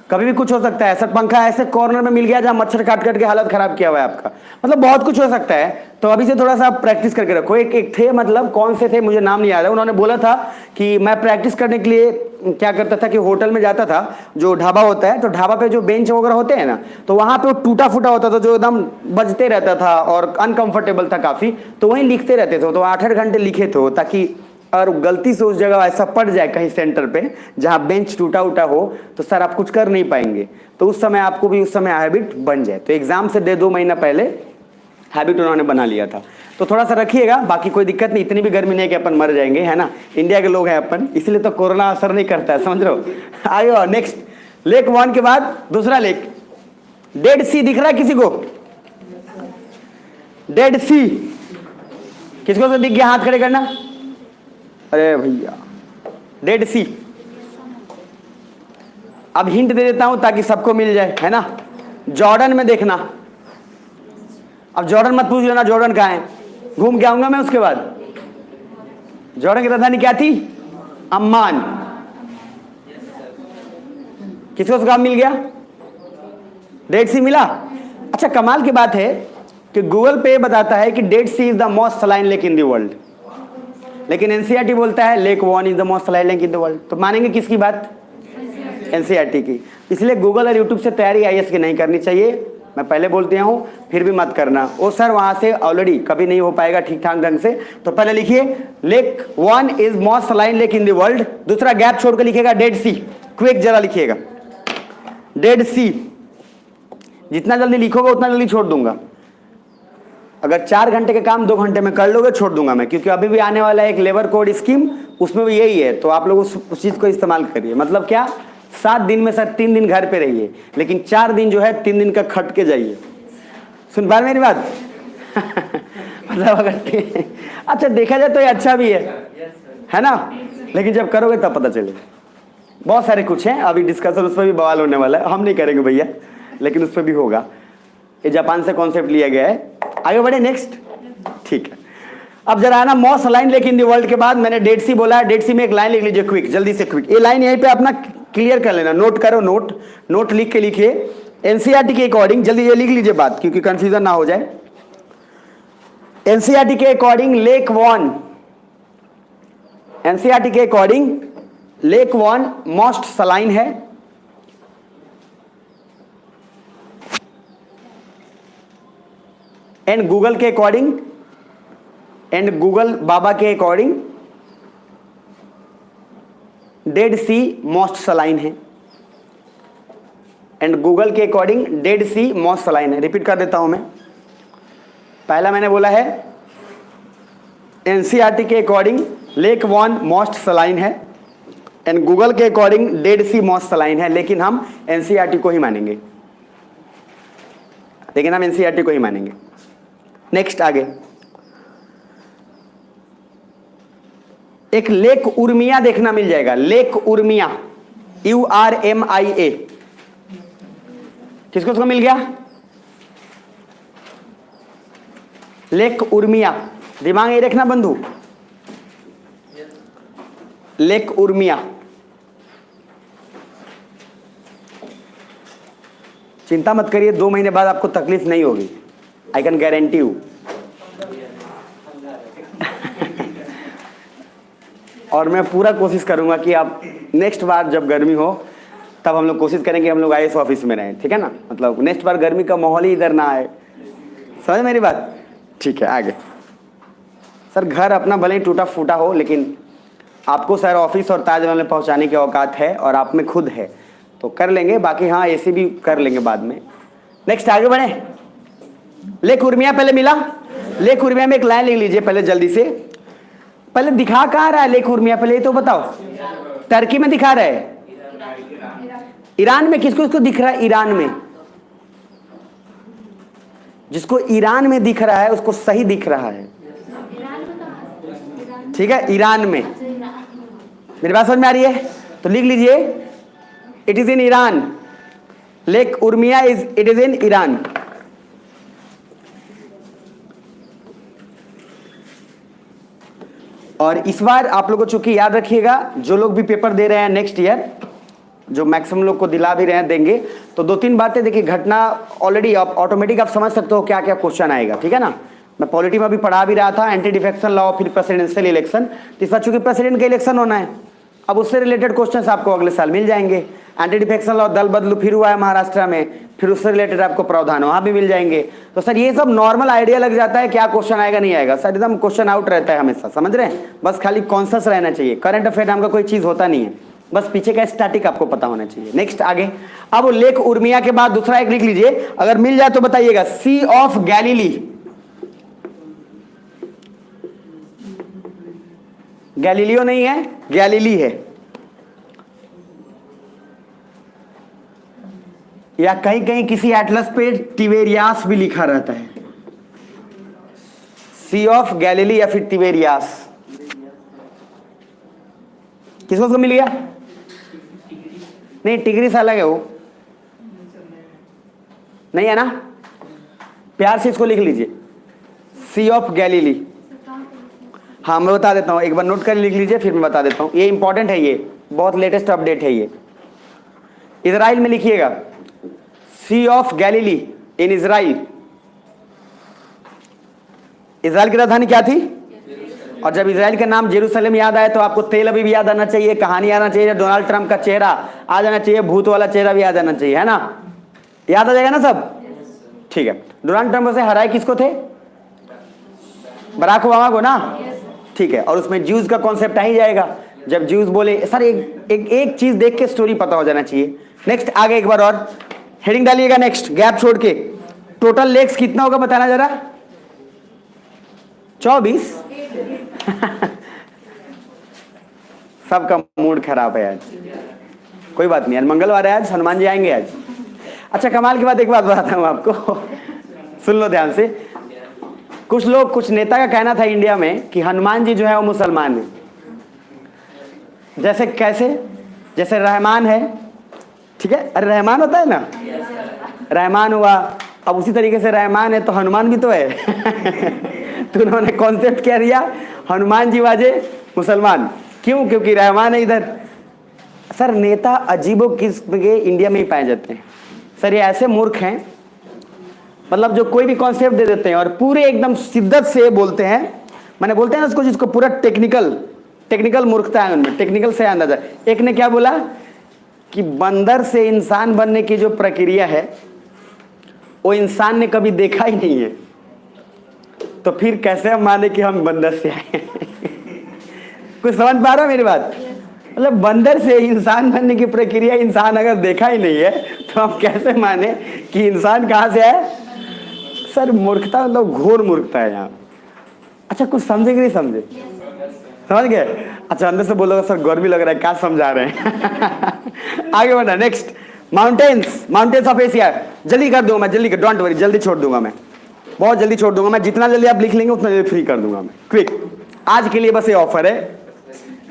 कभी भी कुछ हो सकता है। ऐसा पंखा ऐसे कॉर्नर में मिल गया जहां मच्छर काट काट के हालत खराब किया हुआ है आपका, मतलब बहुत कुछ हो सकता है। तो अभी से थोड़ा सा आप प्रैक्टिस करके रखो। एक थे, मतलब कौन से थे मुझे नाम नहीं याद है, उन्होंने बोला था कि मैं प्रैक्टिस करने के लिए क्या करता था कि होटल में जाता था, जो ढाबा होता है, तो ढाबा पे जो बेंच वगैरह होते हैं ना, तो वहां पे वो टूटा फूटा होता था जो एकदम बजते रहता था और अनकंफर्टेबल था काफी, तो वहीं लिखते रहते थे। तो 8-8 घंटे लिखे थे ताकि और गलती से उस जगह ऐसा पड़ जाए कहीं सेंटर पे जहां बेंच टूटा उटा हो तो सर आप कुछ कर नहीं पाएंगे। तो उस समय आपको भी उस समय हैबिट बन जाए। तो एग्जाम से 1.5-2 महीना पहले हैबिट उन्होंने बना लिया था। तो थोड़ा सा रखिएगा, बाकी कोई दिक्कत नहीं, इतनी भी गर्मी नहीं कि अपन मर जाएंगे, है ना, इंडिया के लोग हैं अपन, इसलिए तो कोरोना असर नहीं करता है, समझ रहे हो। आगे नेक्स्ट, लेक 1 के बाद दूसरा लेक, डेड सी दिख रहा है किसी को? डेड सी किसको तो दिख गया? हाथ खड़े करना। अरे भैया, डेड सी। अब हिंट दे देता हूं ताकि सबको मिल जाए, है ना। जॉर्डन में देखना। अब जॉर्डन मत पूछ लेना जॉर्डन कहाँ है, घूम के आऊंगा मैं उसके बाद। जॉर्डन की राजधानी क्या थी? अम्मान। किसको जवाब मिल गया? डेड सी मिला। अच्छा, कमाल की बात है कि गूगल पे बताता है कि dead sea is the most saline lake in the world, लेकिन एनसीईआरटी बोलता है lake 1 is the most saline lake in the world. तो मानेंगे किसकी बात? एनसीईआरटी की। इसलिए गूगल और यूट्यूब से तैयारी आईएएस की नहीं करनी चाहिए। मैं पहले बोलते हूं, फिर भी मत करना। वो सर वहां से ऑलरेडी कभी नहीं हो पाएगा ठीक ठाक ढंग से। तो पहले लिखिए lake 1 is most saline lake in the world. दूसरा गैप छोड़ के लिखिएगा डेड सी। क्विक जरा लिखिएगा डेड सी। जितना जल्दी लिखोगे उतना जल्दी छोड़ दूंगा। अगर 4 घंटे के काम 2 घंटे में कर लोगे छोड़ दूंगा मैं, क्योंकि अभी भी आने वाला है एक लेबर कोड स्कीम, उसमें भी यही है। तो आप लोग उस चीज को इस्तेमाल करिए। मतलब क्या, 7 दिन में सर 3 दिन घर पे रहिए, लेकिन 4 दिन जो है 3 दिन का खट के जाइए। सुन पा रहे मेरी बात? मतलब अगर अच्छा देखा जाए तो ये अच्छा भी है ना, लेकिन जब करोगे तब पता चलेगा। बहुत सारे कुछ हैं, अभी डिस्कशन उस पर भी बवाल होने वाला है, हम नहीं करेंगे भैया, लेकिन उस पर भी होगा। ये जापान से कॉन्सेप्ट लिया गया है। आगे बढ़े नेक्स्ट, ठीक है। अब जरा ना most saline lake in the world के बाद मैंने डेड सी बोला है। डेड सी में एक लाइन लिख लीजिए क्विक, जल्दी से क्विक। ये लाइन यहीं पे अपना क्लियर कर लेना, नोट करो, नोट लिख के लिखिए। एनसीईआरटी के अकॉर्डिंग जल्दी ये लिख लीजिए बात, क्योंकि कंफ्यूजन ना हो जाए। एनसीईआरटी के अकॉर्डिंग लेक 1, एनसीईआरटी के अकॉर्डिंग लेक 1 मोस्ट सलाइन है, एंड गूगल के अकॉर्डिंग, एंड गूगल बाबा के अकॉर्डिंग डेड सी मोस्ट सलाइन है, एंड गूगल के अकॉर्डिंग डेड सी मोस्ट सलाइन है। रिपीट कर देता हूं मैं। पहला मैंने बोला है एनसीईआरटी के अकॉर्डिंग लेक 1 मोस्ट सलाइन है, एंड गूगल के अकॉर्डिंग डेड सी मोस्ट सलाइन है, लेकिन हम एनसीईआरटी को ही मानेंगे, नेक्स्ट आगे, एक लेक उर्मिया देखना मिल जाएगा। Lake Urmia, URMIA। किसको उसको मिल गया? लेक उर्मिया, दिमाग ये रखना बंधु, लेक उर्मिया। चिंता मत करिए, 2 महीने बाद आपको तकलीफ नहीं होगी, आई कैन गारंटी यू। और मैं पूरा कोशिश करूंगा कि आप नेक्स्ट बार जब गर्मी हो तब हम लोग कोशिश करेंगे हम लोग आईएएस ऑफिस में रहें, ठीक है ना। मतलब नेक्स्ट बार गर्मी का माहौल ही इधर ना आए, समझ मेरी बात? ठीक है, आगे सर घर अपना भले ही टूटा फूटा हो, लेकिन आपको सर ऑफिस और ताजमहल में पहुंचाने की औकात है और आप में खुद है, तो कर लेंगे। बाकी हाँ एसी भी कर लेंगे बाद में। नेक्स्ट आगे बढ़े। लेक उर्मिया पहले मिला। लेक उर्मिया में एक लाइन लिख लीजिए पहले जल्दी से। पहले दिखा कहाँ रहा है लेक उर्मिया, पहले ये तो बताओ। टर्की में दिखा रहा है, ईरान में। किसको किसको दिख रहा है? ईरान में। जिसको ईरान में दिख रहा है उसको सही दिख रहा है, ठीक है, ईरान में। मेरी बात समझ में आ रही है? तो लिख लीजिए it is in Iran. Lake Urmia it is in Iran. और इस बार आप लोगों को चूंकि याद रखिएगा, जो लोग भी पेपर दे रहे हैं नेक्स्ट ईयर, जो मैक्सिमम लोग को दिला भी रहे हैं, देंगे, तो 2-3 बातें देखिए, घटना ऑलरेडी आप ऑटोमेटिक आप समझ सकते हो क्या क्या क्वेश्चन आएगा, ठीक है ना। मैं पॉलिटी में भी पढ़ा भी रहा था, एंटी डिफेक्शन लॉ, फिर प्रेसिडेंशियल इलेक्शन। इस बार चूंकि प्रेसिडेंट का इलेक्शन होना है, अब उससे रिलेटेड क्वेश्चंस आपको अगले साल मिल जाएंगे। एंटी डिफेक्शन लॉ दल बदलू फिर हुआ है महाराष्ट्र में, फिर उससे रिलेटेड आपको प्रावधान वहां भी मिल जाएंगे। तो सर ये सब नॉर्मल आइडिया लग जाता है क्या क्वेश्चन आएगा नहीं आएगा, सर एकदम क्वेश्चन आउट रहता है हमेशा, समझ रहे हैं। बस खाली कॉन्शियस रहना चाहिए, करंट अफेयर नाम का कोई चीज होता नहीं है, बस पीछे का स्टैटिक आपको पता होना चाहिए। नेक्स्ट आगे, अब लेक उर्मिया के बाद दूसरा एक लिख लीजिए, अगर मिल जाए तो बताइएगा। सी ऑफ गैलीली, गैलीलियो नहीं है, गैलीली है, या कहीं कहीं किसी एटलस पे तिबेरियास भी लिखा रहता है। सी ऑफ गैलीली या फिर तिबेरियास, किसको मिल गया? नहीं, टिग्रिस अलग है, वो नहीं है ना, प्यार से इसको लिख लीजिए, सी ऑफ गैलीली। हाँ मैं बता देता हूँ, एक बार नोट कर लिख लीजिए, फिर मैं बता देता हूँ, ये इंपॉर्टेंट है, ये बहुत लेटेस्ट अपडेट है। ये इजराइल में लिखिएगा, Sea of Galilee in Israel. Israel की राजधानी क्या थी? और जब इजराइल का नाम जेरूसलम याद आए तो आपको तेल अभी भी याद आना चाहिए, कहानी आना चाहिए, डोनाल्ड ट्रंप का चेहरा आ जाना चाहिए, भूत वाला चेहरा भी याद आना चाहिए, है ना। याद आ जाएगा ना सब? ठीक है। डोनाल्ड ट्रंप से हराए किसको थे? बराक ओबामा को ना, ठीक है। और उसमें ज्यूज का कॉन्सेप्ट आ ही जाएगा, जब ज्यूज बोले। सर एक चीज देख के स्टोरी पता हो जाना चाहिए। नेक्स्ट आगे एक बार और हेडिंग डालिएगा, नेक्स्ट गैप छोड़ के। टोटल लेग्स कितना होगा बताना जरा? 24। सबका मूड खराब है आज, कोई बात नहीं, आज मंगलवार है, आज हनुमान जी आएंगे आज। अच्छा कमाल की बात, एक बात बताता हूं आपको, सुन लो ध्यान से। कुछ लोग, कुछ नेता का कहना था इंडिया में कि हनुमान जी जो है वो मुसलमान है। जैसे कैसे? जैसे रहमान है, ठीक है, अरे रहमान होता है ना, रहमान हुआ, अब उसी तरीके से रहमान है तो हनुमान भी तो है। तो उन्होंने कॉन्सेप्ट क्या दिया, हनुमान जी वाजे मुसलमान, क्यों? क्योंकि रहमान है इधर। सर नेता अजीबो किस्म के इंडिया में ही पाए जाते हैं सर, ये ऐसे मूर्ख हैं, मतलब जो कोई भी कॉन्सेप्ट दे देते हैं और पूरे एकदम शिद्दत से बोलते हैं। मैंने बोलते हैं ना उसको, जिसको पूरा टेक्निकल मूर्खता है उनमें, टेक्निकल से अंदाजा। एक ने क्या बोला कि बंदर से इंसान बनने की जो प्रक्रिया है वो इंसान ने कभी देखा ही नहीं है, तो फिर कैसे हम माने कि हम बंदर से आए? कुछ समझ पा रहा हो मेरी बात? मतलब बंदर से इंसान बनने की प्रक्रिया इंसान अगर देखा ही नहीं है तो हम कैसे माने कि इंसान कहाँ से आए? सर मूर्खता, मतलब घोर मूर्खता है यहाँ। अच्छा कुछ समझे कि नहीं समझे? समझ गए? अच्छा अंदर से बोलोगे सर गर्मी लग रहा है, क्या समझा रहे हैं? आगे बढ़ा, नेक्स्ट माउंटेन्स ऑफ एशिया। जल्दी कर दूंगा मैं, जल्दी कर, डोंट वरी, जल्दी छोड़ दूंगा मैं, बहुत जल्दी छोड़ दूंगा मैं। जितना जल्दी आप लिख लेंगे उतना जल्दी फ्री कर दूंगा मैं, क्विक। आज के लिए बस ये ऑफर है,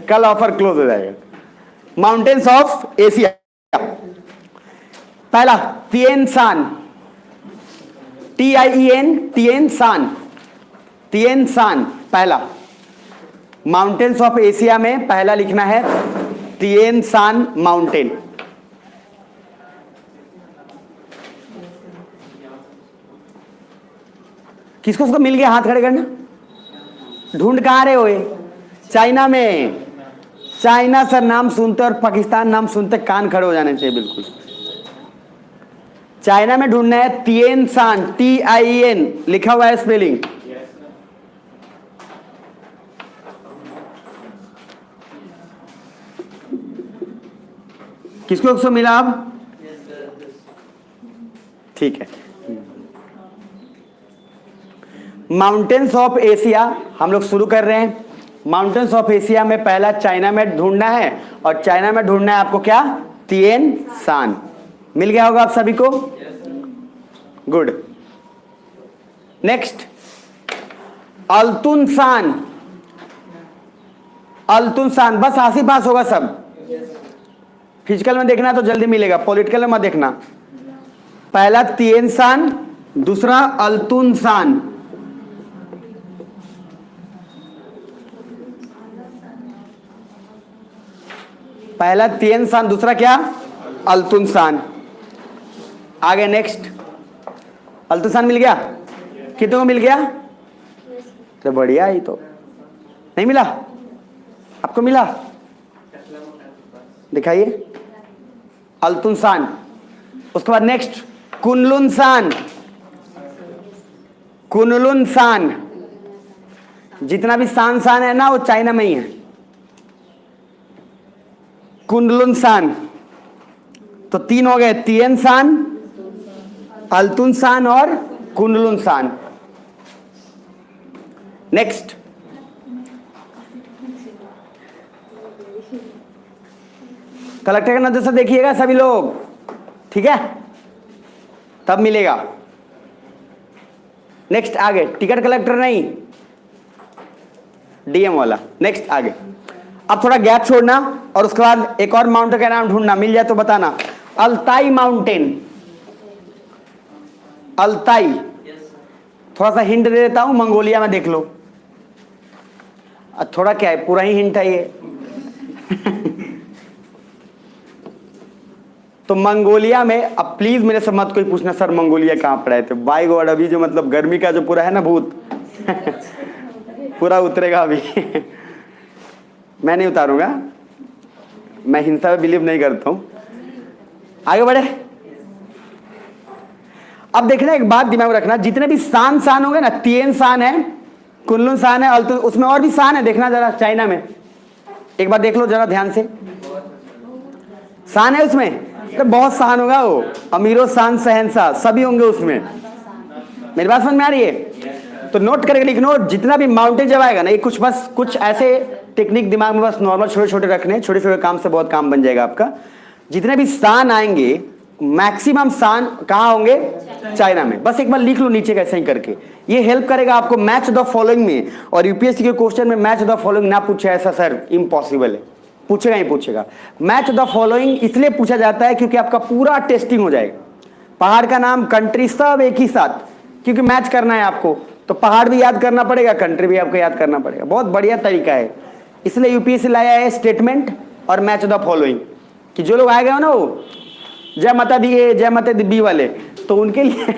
कल ऑफर क्लोज हो जाएगा। माउंटेन्स ऑफ एशिया, पहला तिएन शान, TIEN, तिएन शान पहला। माउंटेन्स ऑफ एशिया में पहला लिखना है तिएन शान माउंटेन। किसको उसको मिल गया? हाथ खड़े करना। ढूंढ कहां रहे हो? चाइना में। चाइना सर नाम सुनते और पाकिस्तान नाम सुनते कान खड़े हो जाने चाहिए बिल्कुल। चाइना में ढूंढना है तिएन शान, TIEN लिखा हुआ है स्पेलिंग। किसको किसको मिला अब? ठीक है। माउंटेन्स ऑफ एशिया हम लोग शुरू कर रहे हैं। माउंटेन्स ऑफ एशिया में पहला चाइना में ढूंढना है, और चाइना में ढूंढना है आपको क्या? तिएन शान। मिल गया होगा आप सभी को? गुड। नेक्स्ट अल्तुन शान, बस आस ही पास होगा सब। फिजिकल में देखना है तो जल्दी मिलेगा, पॉलिटिकल में मत देखना। पहला तिएन सान, दूसरा अल्तुन सान। पहला तिएन सान, दूसरा क्या? अल्तुन सान। आगे नेक्स्ट, अल्तुन सान मिल गया? कितने को मिल गया? तो बढ़िया ही, तो नहीं मिला आपको? मिला, दिखाइए। अल्तुन सान। उसके बाद नेक्स्ट कुनलुन सान। कुनलुन सान। जितना भी सान सान है ना वो चाइना में ही है। कुनलुन सान। तो तीन हो गए, तिएन सान, अल्तुन सान और कुनलुन सान। नेक्स्ट, कलेक्टर का नजर से देखिएगा सभी लोग, ठीक है? तब मिलेगा। नेक्स्ट आगे, टिकट कलेक्टर नहीं, डीएम वाला। नेक्स्ट आगे। अब थोड़ा गैप छोड़ना और उसके बाद एक और माउंटेन का नाम ढूंढना, मिल जाए तो बताना। Altai mountain. अल्ताई, थोड़ा सा हिंट दे देता हूं, मंगोलिया में देख लो। थोड़ा क्या है, पूरा ही हिंट है ये। तो मंगोलिया में, अब प्लीज मेरे से मत कोई पूछना सर मंगोलिया कहाँ पड़ा है, तो बाय गॉड अभी जो मतलब गर्मी का जो पूरा है ना भूत पूरा उतरेगा अभी। मैं नहीं उतारूंगा, मैं हिंसा में बिलीव नहीं करता हूं। आगे बढ़े। अब देखना, एक बात दिमाग में रखना, जितने भी सान सान होंगे ना, तिएन सान है, कुनलुन सान है, अल्तुन, उसमें और भी सान है, देखना जरा चाइना में। एक बार देख लो जरा ध्यान से, सान है उसमें, तो बहुत सान होगा वो, अमीरो सान शहंशाह सभी होंगे उसमें। मेरी बात समझ में आ रही है? तो नोट करके लिख लो, जितना भी माउंटेन जब आएगा ना, ये कुछ बस कुछ ऐसे टेक्निक दिमाग में बस नॉर्मल छोटे छोटे रखने, छोटे छोटे काम से बहुत काम बन जाएगा आपका। जितने भी सान आएंगे, मैक्सिमम सान कहाँ होंगे? चाइना में। बस एक बार लिख लो नीचे कैसे ही करके, ये हेल्प करेगा आपको मैच द फॉलोइंग में। और यूपीएससी के क्वेश्चन में मैच द फॉलोइंग ना पूछे ऐसा सर इम्पॉसिबल है, पूछेगा ही पूछेगा। मैच द फॉलोइंग इसलिए पूछा जाता है क्योंकि आपका पूरा टेस्टिंग हो जाएगा। पहाड़ का नाम, कंट्री, सब एक ही साथ, क्योंकि मैच करना है आपको, तो पहाड़ भी याद करना पड़ेगा, कंट्री भी आपको याद करना पड़ेगा। बहुत बढ़िया तरीका है, इसलिए यूपीएससी लाया है स्टेटमेंट और मैच द फॉलोइंग, कि जो लोग आए गए हो ना वो जय माता दी ए, जय माता दी बी वाले, तो उनके लिए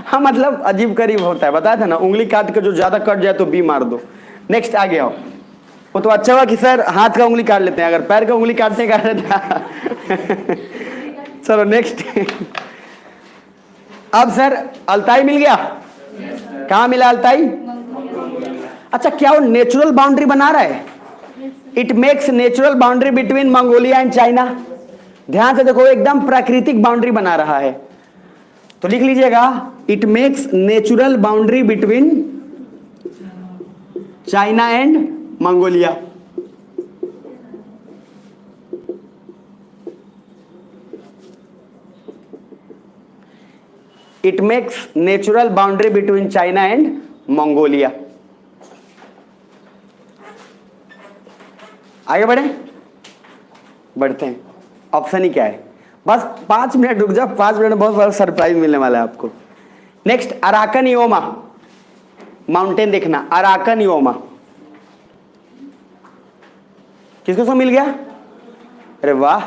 हाँ मतलब अजीब करीब होता है, बताया था ना, उंगली काट के जो ज्यादा कट जाए तो बी मार दो। नेक्स्ट आगे आओ। वो तो अच्छा हुआ कि सर हाथ का उंगली काट लेते हैं, अगर पैर का उंगली काटते चलो नेक्स्ट। अब सर अल्ताई मिल गया? कहाँ मिला अल्ताई? अच्छा, क्या वो नेचुरल बाउंड्री बना रहा है? It makes natural boundary between Mongolia and China. ध्यान से देखो, एकदम प्राकृतिक बाउंड्री बना रहा है। तो लिख लीजिएगा, it makes natural boundary between China and Mongolia. It makes natural boundary between China and Mongolia. आगे बढ़े, बढ़ते हैं। ऑप्शन ही क्या है? बस 5 मिनट रुक जाओ, 5 मिनट में बहुत बड़ा सरप्राइज मिलने वाला है आपको। नेक्स्ट, अराकन योमा माउंटेन देखना, अराकन योमा। किसको सब मिल गया? अरे वाह,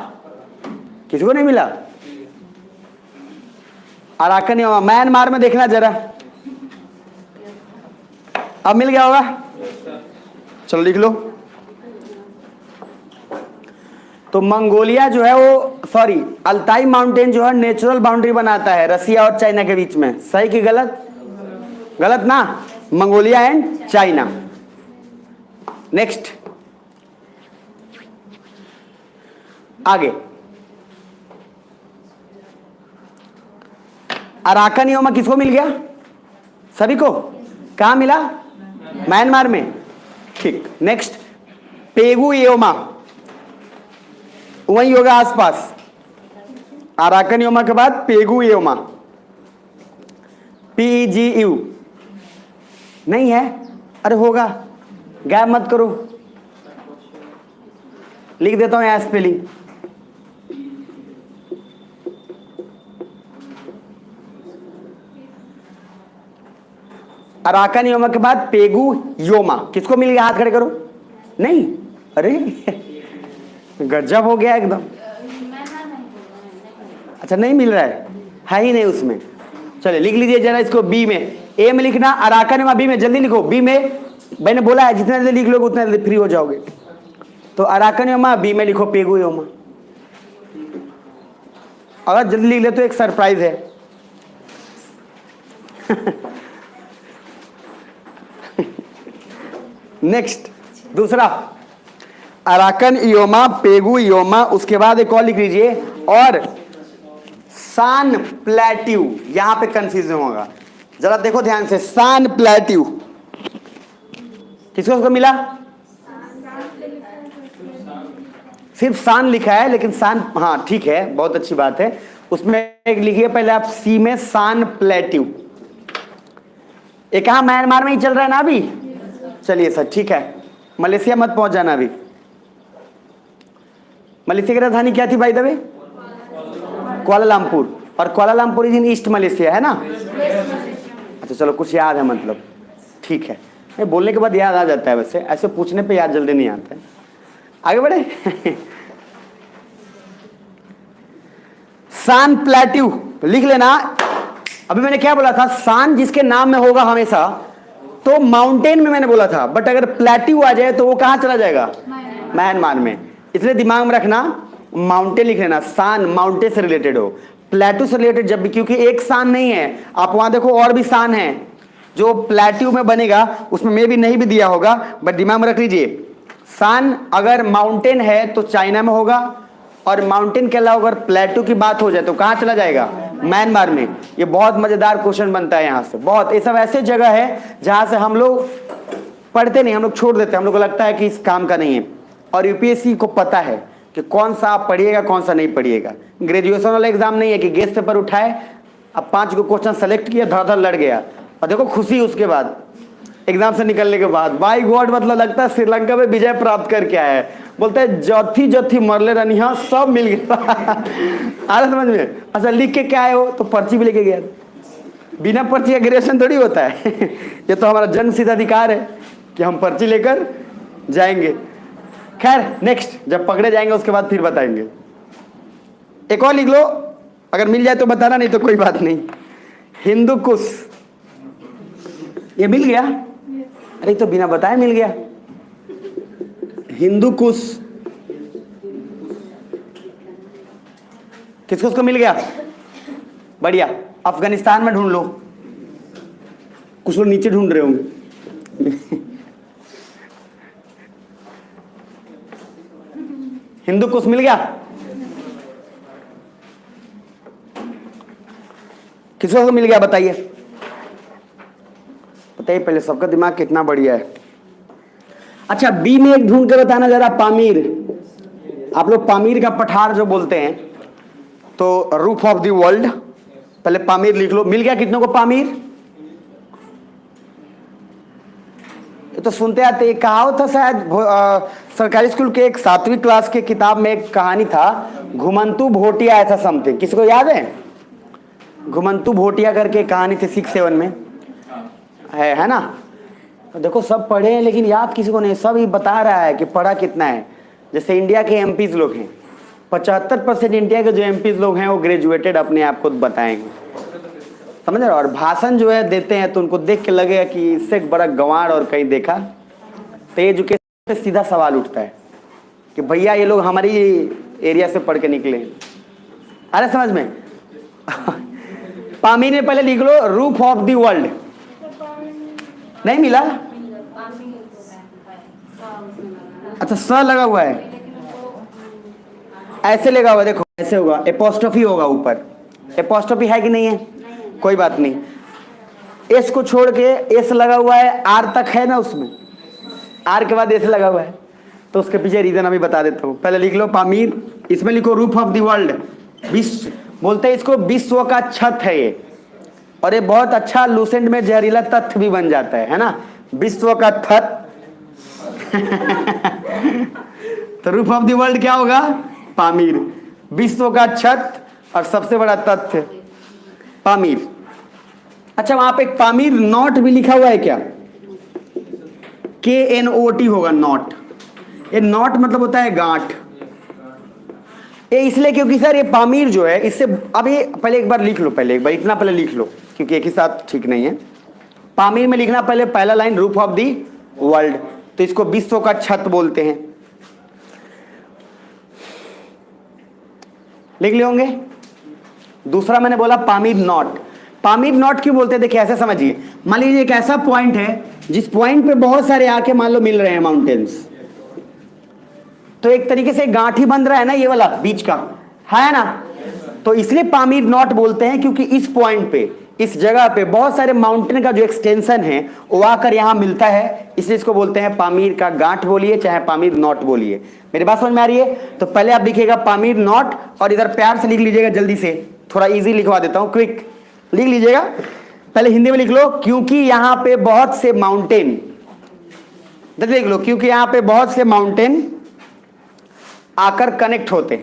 किसको नहीं मिला? अराकन योमा म्यांमार में देखना जरा, अब मिल गया होगा। चलो लिख लो। तो मंगोलिया जो है वो, सॉरी, अल्ताई माउंटेन जो है नेचुरल बाउंड्री बनाता है रसिया और चाइना के बीच में। सही कि गलत? गलत ना, मंगोलिया एंड चाइना। नेक्स्ट आगे, अराकन योमा किसको मिल गया? सभी को। कहां मिला? म्यांमार में। ठीक। नेक्स्ट, पेगु योमा, वही होगा आसपास। अराकन योमा के बाद पेगु योमा, PEGU नहीं है? अरे होगा, गैप मत करो, लिख देता हूं यहां स्पेलिंग। अराकन योमा के बाद पेगु योमा, किसको मिल गया? हाथ खड़े करो। नहीं, अरे गजब हो गया एकदम। अच्छा नहीं मिल रहा है ही नहीं उसमें। चलिए लिख लीजिए जरा इसको बी में। ए में लिखना अराकन योमा, बी में जल्दी लिखो। बी में मैंने बोला है जितना जल्दी लिख लोगे उतना जल्दी फ्री हो जाओगे। तो अराकन योमा, बी में लिखो पेगु योमा। अगर जल्दी लिख ले तो एक सरप्राइज है। नेक्स्ट दूसरा अराकन इयोमा पेगु इयोमा, उसके बाद एक और लिख लीजिए और सान प्लेट्यू। यहां पे कंफ्यूजन होगा, जरा देखो ध्यान से। सान प्लेट्यू किसको उसको मिला? सिर्फ सान लिखा है लेकिन सान, हाँ ठीक है, बहुत अच्छी बात है। उसमें एक लिखिए पहले आप सी में सान प्लेट्यू। ये कहा म्यांमार में ही चल रहा है ना अभी? चलिए सर ठीक है, मलेशिया मत पहुंच जाना अभी। मलेशिया की राजधानी क्या थी बाय द वे? कुआलालंपुर। और Kuala Lumpur is in east Malaysia है ना? अच्छा चलो कुछ याद है मतलब, ठीक है। नहीं बोलने के बाद याद आ जाता है, वैसे ऐसे पूछने पे याद जल्दी नहीं आता है। आगे बढ़े। सान प्लेट्यू लिख लेना। अभी मैंने क्या बोला था? सान जिसके नाम में होगा हमेशा, तो माउंटेन में मैंने बोला था, बट अगर प्लेट्यू आ जाए तो वो कहां चला जाएगा? म्यांमार में। इसलिए दिमाग में रखना, माउंटेन लिख लेना। सान माउंटेन से रिलेटेड हो, प्लेट्यू से रिलेटेड जब भी, क्योंकि एक सान नहीं है, आप वहां देखो और भी सान है जो प्लेट्यू में बनेगा, उसमें मे भी नहीं भी दिया होगा, बट दिमाग में रख लीजिए। सान अगर माउंटेन है तो चाइना में होगा, और माउंटेन के अलावा अगर प्लेट्यू की बात हो जाए तो कहां चला जाएगा? म्यांमार में। ये बहुत मजेदार क्वेश्चन बनता है यहाँ से, बहुत। ये सब ऐसे जगह है जहां से हम लोग पढ़ते नहीं, हम लोग छोड़ देते हैं, हम लोग को लगता है कि इस काम का नहीं है। और यूपीएससी को पता है कि कौन सा आप पढ़िएगा कौन सा नहीं पढ़िएगा। ग्रेजुएशन वाला एग्जाम नहीं है कि गेस्ट पेपर उठाए, अब 5 को क्वेश्चन सेलेक्ट किया, धड़ लड़ गया, और देखो खुशी उसके बाद एग्जाम से निकलने के बाद, बाई गॉड मतलब लगता है श्रीलंका में विजय प्राप्त करके आया है। बोलते हैं जथी जथी मरले रनिहा सब मिल गया। आ रहा समझ में? अच्छा लिख के क्या आए हो? तो पर्ची भी लेके गया। बिना पर्ची का ग्रेजुएशन थोड़ी होता है। ये तो हमारा जन्म सिद्ध अधिकार है कि हम पर्ची लेकर जाएंगे। खैर नेक्स्ट जब पकड़े जाएंगे उसके बाद फिर बताएंगे। एक और लिख लो, अगर मिल जाए तो बताना, नहीं तो कोई बात नहीं। हिंदू कुश, ये मिल गया? अरे तो बिना बताए मिल गया। हिंदू कुश किसको उसको मिल गया? बढ़िया। अफगानिस्तान में ढूंढ लो, कुछ लोग नीचे ढूंढ रहे होंगे। हिंदू कुश मिल गया? किसको मिल गया बताइए? बताइए पहले, सबका दिमाग कितना बढ़िया है। अच्छा बी में एक ढूंढ के बताना जरा, पामीर। आप लोग पामीर का पठार जो बोलते हैं, तो रूफ ऑफ द वर्ल्ड, पहले पामीर लिख लो। मिल गया कितनों को पामीर? ये तो सुनते आते, कहावत था शायद सरकारी स्कूल के एक 7वीं क्लास के किताब में एक कहानी था, घुमंतू भोटिया ऐसा समथिंग। किसको याद है? घुमंतू भोटिया करके कहानी थी 6-7 में है ना? तो देखो सब पढ़े हैं लेकिन याद किसी को नहीं। सब ही बता रहा है कि पढ़ा कितना है। जैसे इंडिया के एमपीज लोग हैं, 75% इंडिया के जो एमपीज लोग हैं वो ग्रेजुएटेड अपने आप को बताएंगे, समझ रहे हो? और भाषण जो है देते हैं तो उनको देख के लगेगा कि इससे बड़ा गंवार और कहीं देखा। तो एजुकेशन से सीधा सवाल उठता है कि भैया ये लोग हमारी एरिया से पढ़ के निकले। अरे समझ में? पामीर में पहले लिख लो रूफ ऑफ द वर्ल्ड। नहीं मिला? अच्छा स लगा हुआ है, ऐसे लगा हुआ, देखो ऐसे होगा, एपोस्ट्रोफी होगा ऊपर। एपोस्ट्रोफी है कि नहीं है? कोई बात नहीं, एस को छोड़ के एस लगा हुआ है, आर तक है ना, उसमें आर के बाद एस लगा हुआ है, तो उसके पीछे रीजन अभी बता देता हूँ। पहले लिख लो पामीर, इसमें लिखो रूफ ऑफ द वर्ल्ड। विश्व बोलते हैं इसको, विश्व का छत है ये, और ये बहुत अच्छा लूसेंट में जहरीला तथ्य भी बन जाता है ना, विश्व का छत। तो रूफ ऑफ द वर्ल्ड क्या होगा? पामीर, विश्व का छत और सबसे बड़ा तथ्य पामीर। अच्छा वहां पे एक पामीर नॉट भी लिखा हुआ है क्या? KNOT होगा नॉट। ये नॉट मतलब होता है गांठ। ये इसलिए क्योंकि सर ये पामीर जो है इससे, अब ये पहले एक बार लिख लो, पहले एक बार इतना पहले लिख लो क्योंकि एक ही साथ ठीक नहीं है। पामीर में लिखना पहले पहला line roof of the world, तो इसको विश्व का छत बोलते हैं। लिख लिए होंगे। दूसरा मैंने बोला पामीर नॉट। पामीर नॉट क्यों बोलते हैं? देखिए ऐसे समझिए, मान लीजिए एक ऐसा पॉइंट है जिस पॉइंट पे बहुत सारे आके मान लो मिल रहे हैं माउंटेन्स, तो एक तरीके से गांठ ही बन रहा है ना ये वाला बीच का, है ना? तो इसलिए पामीर नॉट बोलते हैं क्योंकि इस पॉइंट पे, इस जगह पे बहुत सारे माउंटेन का जो एक्सटेंशन है वो आकर यहां मिलता है, इसलिए इसको बोलते हैं पामीर का गांठ बोलिए चाहे पामीर नॉट बोलिए। मेरी बात समझ में आ रही है? तो पहले आप लिखिएगा पामीर नॉट और इधर प्यार से लिख लीजिएगा, जल्दी से, थोड़ा इजी लिखवा देता हूं, क्विक लिख लीजिएगा। पहले हिंदी में लिख लो, क्योंकि यहां पे बहुत से माउंटेन, लिख लो, क्योंकि यहां पे बहुत से माउंटेन आकर कनेक्ट होते,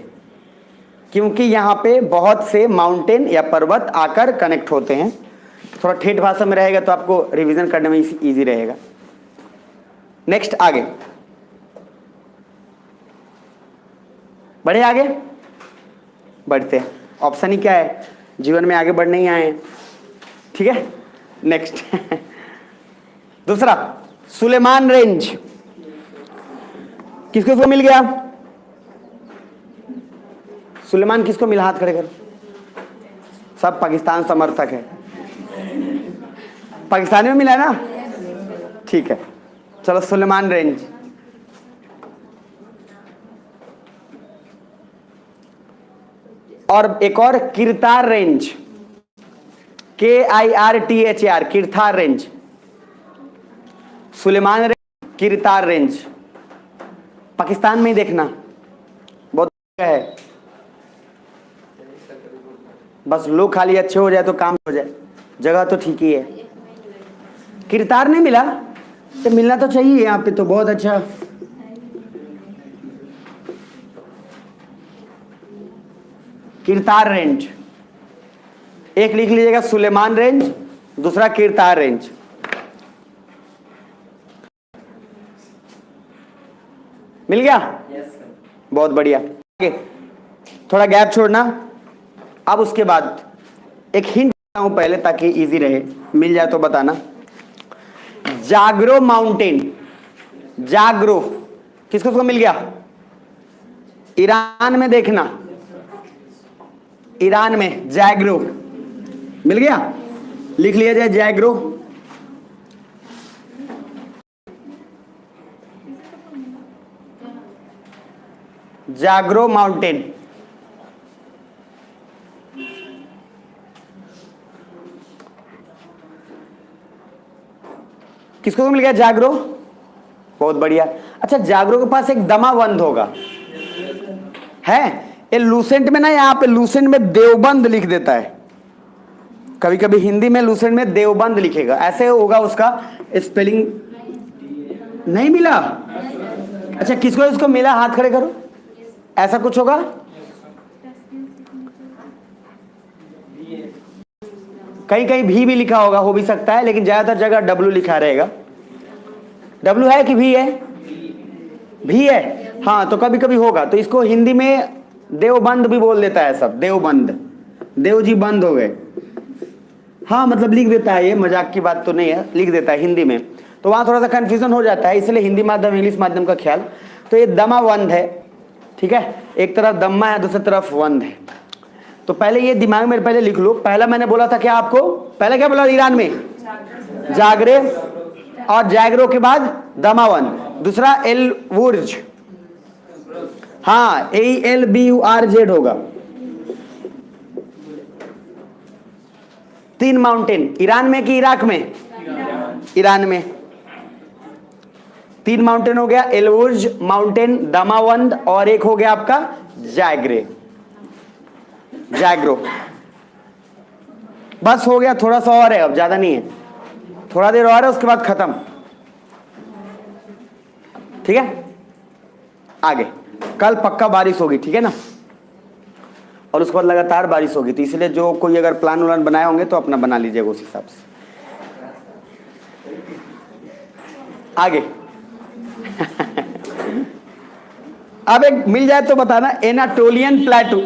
क्योंकि यहां पे बहुत से माउंटेन या पर्वत आकर कनेक्ट होते हैं। थोड़ा ठेठ भाषा में रहेगा तो आपको रिवीजन करने में इजी रहेगा। नेक्स्ट आगे बढ़े, आगे बढ़ते हैं। ऑप्शन ही क्या है, जीवन में आगे बढ़ने ही आए हैं, ठीक है। नेक्स्ट दूसरा सुलेमान रेंज, किसको मिल गया? सुलेमान किसको मिला? हाथ खड़े कर। सब पाकिस्तान समर्थक है। पाकिस्तान में मिला है ना? ठीक है, चलो सुलेमान रेंज। और एक और Kirtar range, KIRTHAR, Kirtar range, Suleman range, Kirtar range, Pakistan में ही देखना, बहुत है। बस लोग खाली अच्छे हो जाए तो काम हो जाए, जगह तो ठीक ही है। किरतार नहीं मिला तो मिलना तो चाहिए यहाँ पे, तो बहुत अच्छा। किरतार रेंज, एक लिख लीजिएगा सुलेमान रेंज, दूसरा किरतार रेंज। मिल गया? बहुत बढ़िया। थोड़ा गैप छोड़ना। अब उसके बाद एक हिंट देता हूं पहले ताकि इजी रहे, मिल जाए तो बताना। जागरो माउंटेन, जागरो किसको मिल गया? ईरान में देखना, ईरान में जैग्रो मिल गया, लिख लिया जाए जैग्रो। जागरो माउंटेन, किसको मिल गया? जागरो, बहुत बढ़िया। अच्छा जागरो के पास एक दमावंद होगा, है ये लूसेंट में ना, यहाँ पे लूसेंट में देवबंद लिख देता है, कभी कभी हिंदी में लूसेंट में देवबंद लिखेगा, ऐसे होगा उसका स्पेलिंग। नहीं मिला? अच्छा किसको इसको मिला? हाथ खड़े करो, ऐसा कुछ होगा। कहीं कहीं भी लिखा होगा, हो भी सकता है, लेकिन ज्यादातर जगह डब्लू लिखा रहेगा। डब्लू है कि भी है? भी है, हाँ, तो कभी कभी होगा, तो इसको हिंदी में देवबंद भी बोल देता है सब, देवबंद, देव जी बंद हो गए, हाँ मतलब लिख देता है, ये मजाक की बात तो नहीं है, लिख देता है हिंदी में, तो वहां थोड़ा सा कंफ्यूजन हो जाता है, इसलिए हिंदी माध्यम इंग्लिश माध्यम का ख्याल। तो ये दमावंद है, ठीक है, एक तरफ दम्मा है दूसरी तरफ वंद है। तो पहले ये दिमाग में पहले लिख लो। पहला मैंने बोला था क्या आपको? पहले क्या बोला? ईरान में जागरे, और जैगरो के बाद दमावंद, दूसरा एलवुर्ज, हाँ ALBURZ होगा। 3 माउंटेन, ईरान में कि इराक में? ईरान में 3 माउंटेन हो गया, एलवुर्ज माउंटेन, दमावंद, और एक हो गया आपका जैग्रे, जैग्रो। बस हो गया, थोड़ा सा और है, अब ज्यादा नहीं है, थोड़ा देर और है, उसके बाद खत्म, ठीक है। आगे कल पक्का बारिश होगी, ठीक है ना? और उसके बाद लगातार बारिश होगी, तो इसलिए जो कोई अगर प्लान व्लान बनाए होंगे तो अपना बना लीजिएगा उस हिसाब से। आगे अब एक मिल जाए तो बताना, एनाटोलियन प्लेटू।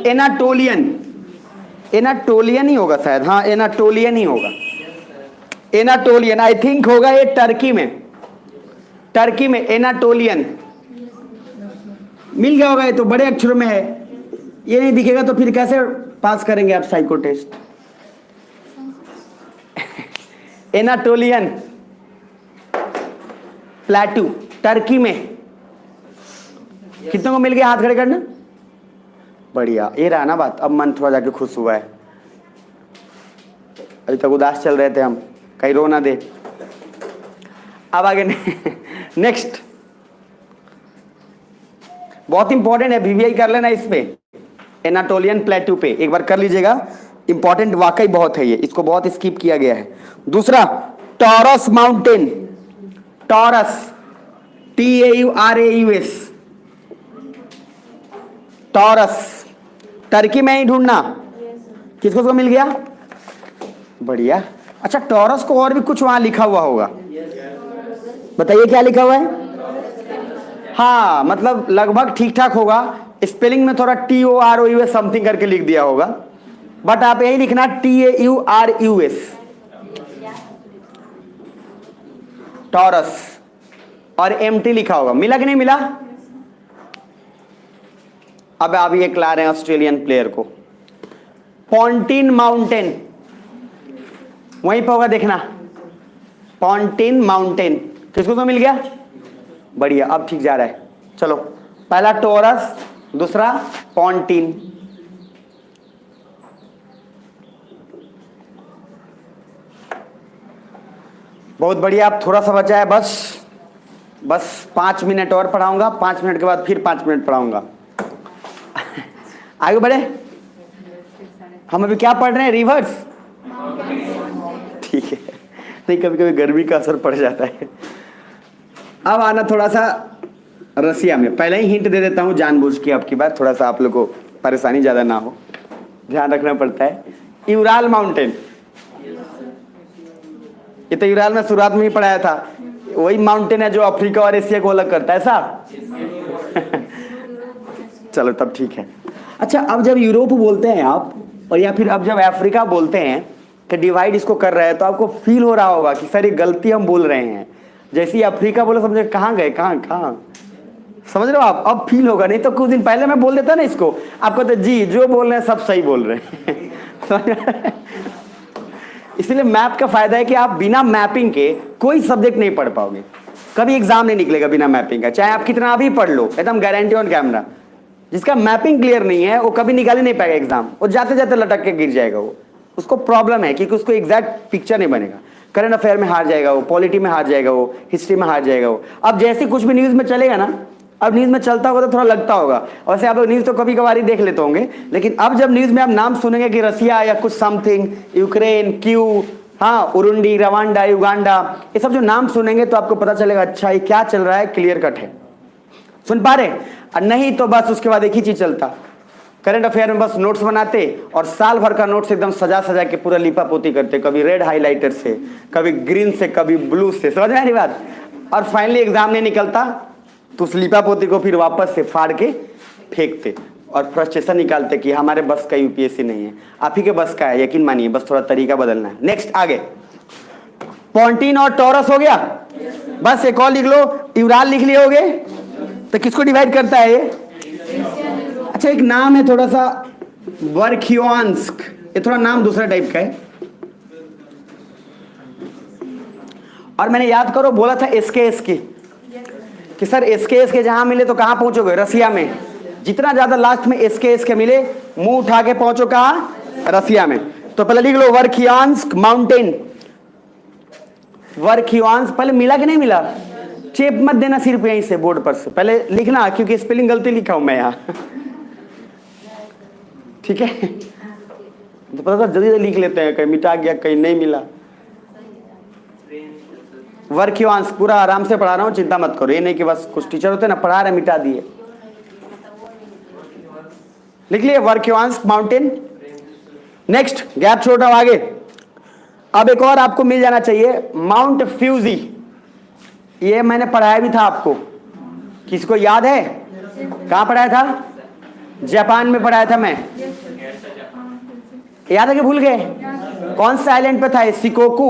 एनाटोलियन ही होगा शायद, हाँ एनाटोलियन ही होगा। एनाटोलियन आई थिंक होगा ये टर्की में एनाटोलियन मिल गया होगा। ये तो बड़े अक्षरों में है, ये नहीं दिखेगा तो फिर कैसे पास करेंगे आप psycho test. Anatolian plateau Turkey में। कितनों को मिल गया हाथ खड़े करना? बढ़िया, ये रहा ना बात। अब मन थोड़ा जाके खुश हुआ है, अभी तक उदास चल रहे थे हम, कहीं रो ना दे। अब आगे नेक्स्ट बहुत इंपॉर्टेंट है, वीवीआई कर लेना इस पे, एनाटोलियन प्लेटू पे एक बार कर लीजिएगा। इंपॉर्टेंट वाकई बहुत है ये, इसको बहुत स्किप किया गया है। दूसरा taurus mountain, taurus TAURAUS, taurus Turkey में ही ढूंढना। किसको को मिल गया? बढ़िया। अच्छा टॉरस को और भी कुछ वहां लिखा हुआ होगा, बताइए क्या लिखा हुआ है? हाँ मतलब लगभग ठीक ठाक होगा, स्पेलिंग में थोड़ा TOROUS समथिंग करके लिख दिया होगा, बट आप यही लिखना TAURUS, टॉरस, और MT लिखा होगा। मिला कि नहीं मिला? अब आप ये ला रहे हैं ऑस्ट्रेलियन प्लेयर को। पॉन्टिन माउंटेन वहीं पर होगा, देखना पॉन्टिन माउंटेन। किसको तो मिल गया? बढ़िया, अब ठीक जा रहा है। चलो पहला टोरस, दूसरा पॉन्टिन। बहुत बढ़िया, अब थोड़ा सा बचा है, बस 5 मिनट और पढ़ाऊंगा, 5 मिनट के बाद फिर 5 मिनट पढ़ाऊंगा। आगे बढ़े, हम अभी क्या पढ़ रहे हैं? रिवर्स, ठीक है। नहीं कभी कभी गर्मी का असर पड़ जाता है। अब आना थोड़ा सा रसिया में, पहले ही हिंट दे देता हूं जानबूझ के, आपकी बात थोड़ा सा आप लोग को परेशानी ज्यादा ना हो, ध्यान रखना पड़ता है। यूराल माउंटेन, ये तो यूराल में शुरुआत में ही पढ़ाया था, वही माउंटेन है जो अफ्रीका और एशिया को अलग करता है साहब। चलो तब ठीक है। अच्छा अब जब यूरोप बोलते हैं आप, और या फिर अब जब अफ्रीका बोलते हैं कि डिवाइड इसको कर रहे हैं, तो आपको फील हो रहा होगा कि सर ये गलती हम बोल रहे हैं। जैसे अफ्रीका बोले समझे कहाँ गए, कहाँ समझ रहे हो आप? अब फील होगा, नहीं तो कुछ दिन पहले मैं बोल देता ना इसको, आपको तो जी जो बोल रहे हैं सब सही बोल रहे हैं। इसलिए मैप का फायदा है कि आप बिना मैपिंग के कोई सब्जेक्ट नहीं पढ़ पाओगे, कभी एग्जाम नहीं निकलेगा बिना मैपिंग का, चाहे आप कितना भी पढ़ लो, एकदम गारंटी ऑन कैमरा। जिसका मैपिंग क्लियर नहीं है वो कभी निकाल ही नहीं पाएगा एग्जाम, वो जाते जाते लटक के गिर जाएगा। वो उसको प्रॉब्लम है क्योंकि उसको एग्जैक्ट पिक्चर नहीं बनेगा। करंट अफेयर में हार जाएगा वो, पॉलिटी में हार जाएगा वो, हिस्ट्री में हार जाएगा वो। अब जैसे कुछ भी न्यूज़ में चलेगा ना, अब न्यूज़ में चलता होगा तो थोड़ा लगता होगा, वैसे आप लोग न्यूज़ तो कभी कभार ही देख लेते होंगे, लेकिन अब जब न्यूज़ में आप नाम सुनेंगे कि रसिया या कुछ समथिंग, यूक्रेन, क्यू, हाँ उरुंडी, रवांडा, युगांडा, ये सब जो नाम सुनेंगे तो आपको पता चलेगा अच्छा ये क्या चल रहा है, क्लियर कट है। सुन पा रहे? और नहीं तो बस उसके बाद एक ही चीज चलता, करंट अफेयर में बस नोट्स बनाते और साल भर का नोट्स एकदम सजा सजा के पूरा लिपा पोती करते, कभी रेड हाइलाइटर से, कभी ग्रीन से, कभी ब्लू से, समझ में आ रही बात? और फाइनली एग्जाम नहीं निकलता तो उस लिपा पोती को फिर वापस से फाड़ के फेंकते और फ्रस्ट्रेशन निकालते कि हमारे बस का यूपीएससी नहीं है। आप ही के बस का है, यकीन मानिए, बस थोड़ा तरीका बदलना है। नेक्स्ट आगे, पॉन्टिन और टॉरस हो गया, बस एक और लिख लो, यूराल लिख लिए होगे। तो किसको डिवाइड करता है ये? अच्छा एक नाम है थोड़ा सा, वर्खियोंस्क, ये थोड़ा नाम दूसरा टाइप का है। और मैंने याद करो बोला था एसकेएस की, कि सर एसकेएस के जहां मिले तो कहां पहुंचोगे? रसिया में। जितना ज्यादा लास्ट में एसकेएस के मिले, मुंह उठा के पहुंचो कहां? रसिया में। तो पहले लिख लो वर्खियोंस्क माउंटेन, वर्खियोंस्क। पहले मिला कि नहीं मिला? चेप मत देना सिर्फ यहीं से बोर्ड पर से, पहले लिखना, क्योंकि स्पेलिंग गलती लिखा हूं मैं यहां। ठीक है, तो पता था जल्दी जल्दी लिख लेते हैं, कहीं मिटा गया कहीं नहीं मिला। वर्खियोंस्क पूरा आराम से पढ़ा रहा हूं, चिंता मत करो, ये नहीं कि बस कुछ टीचर होते ना पढ़ा रहे मिटा दिए। लिख लिए वर्क्योंस माउंटेन। नेक्स्ट गैप छोटा आगे। अब एक और आपको मिल जाना चाहिए, माउंट फ्यूजी। ये मैंने पढ़ाया भी था आपको, किसको याद है? कहां पढ़ाया था? जापान में पढ़ाया था मैं। याद है कि भूल गए? कौन सा आइलैंड पे था ये? Shikoku,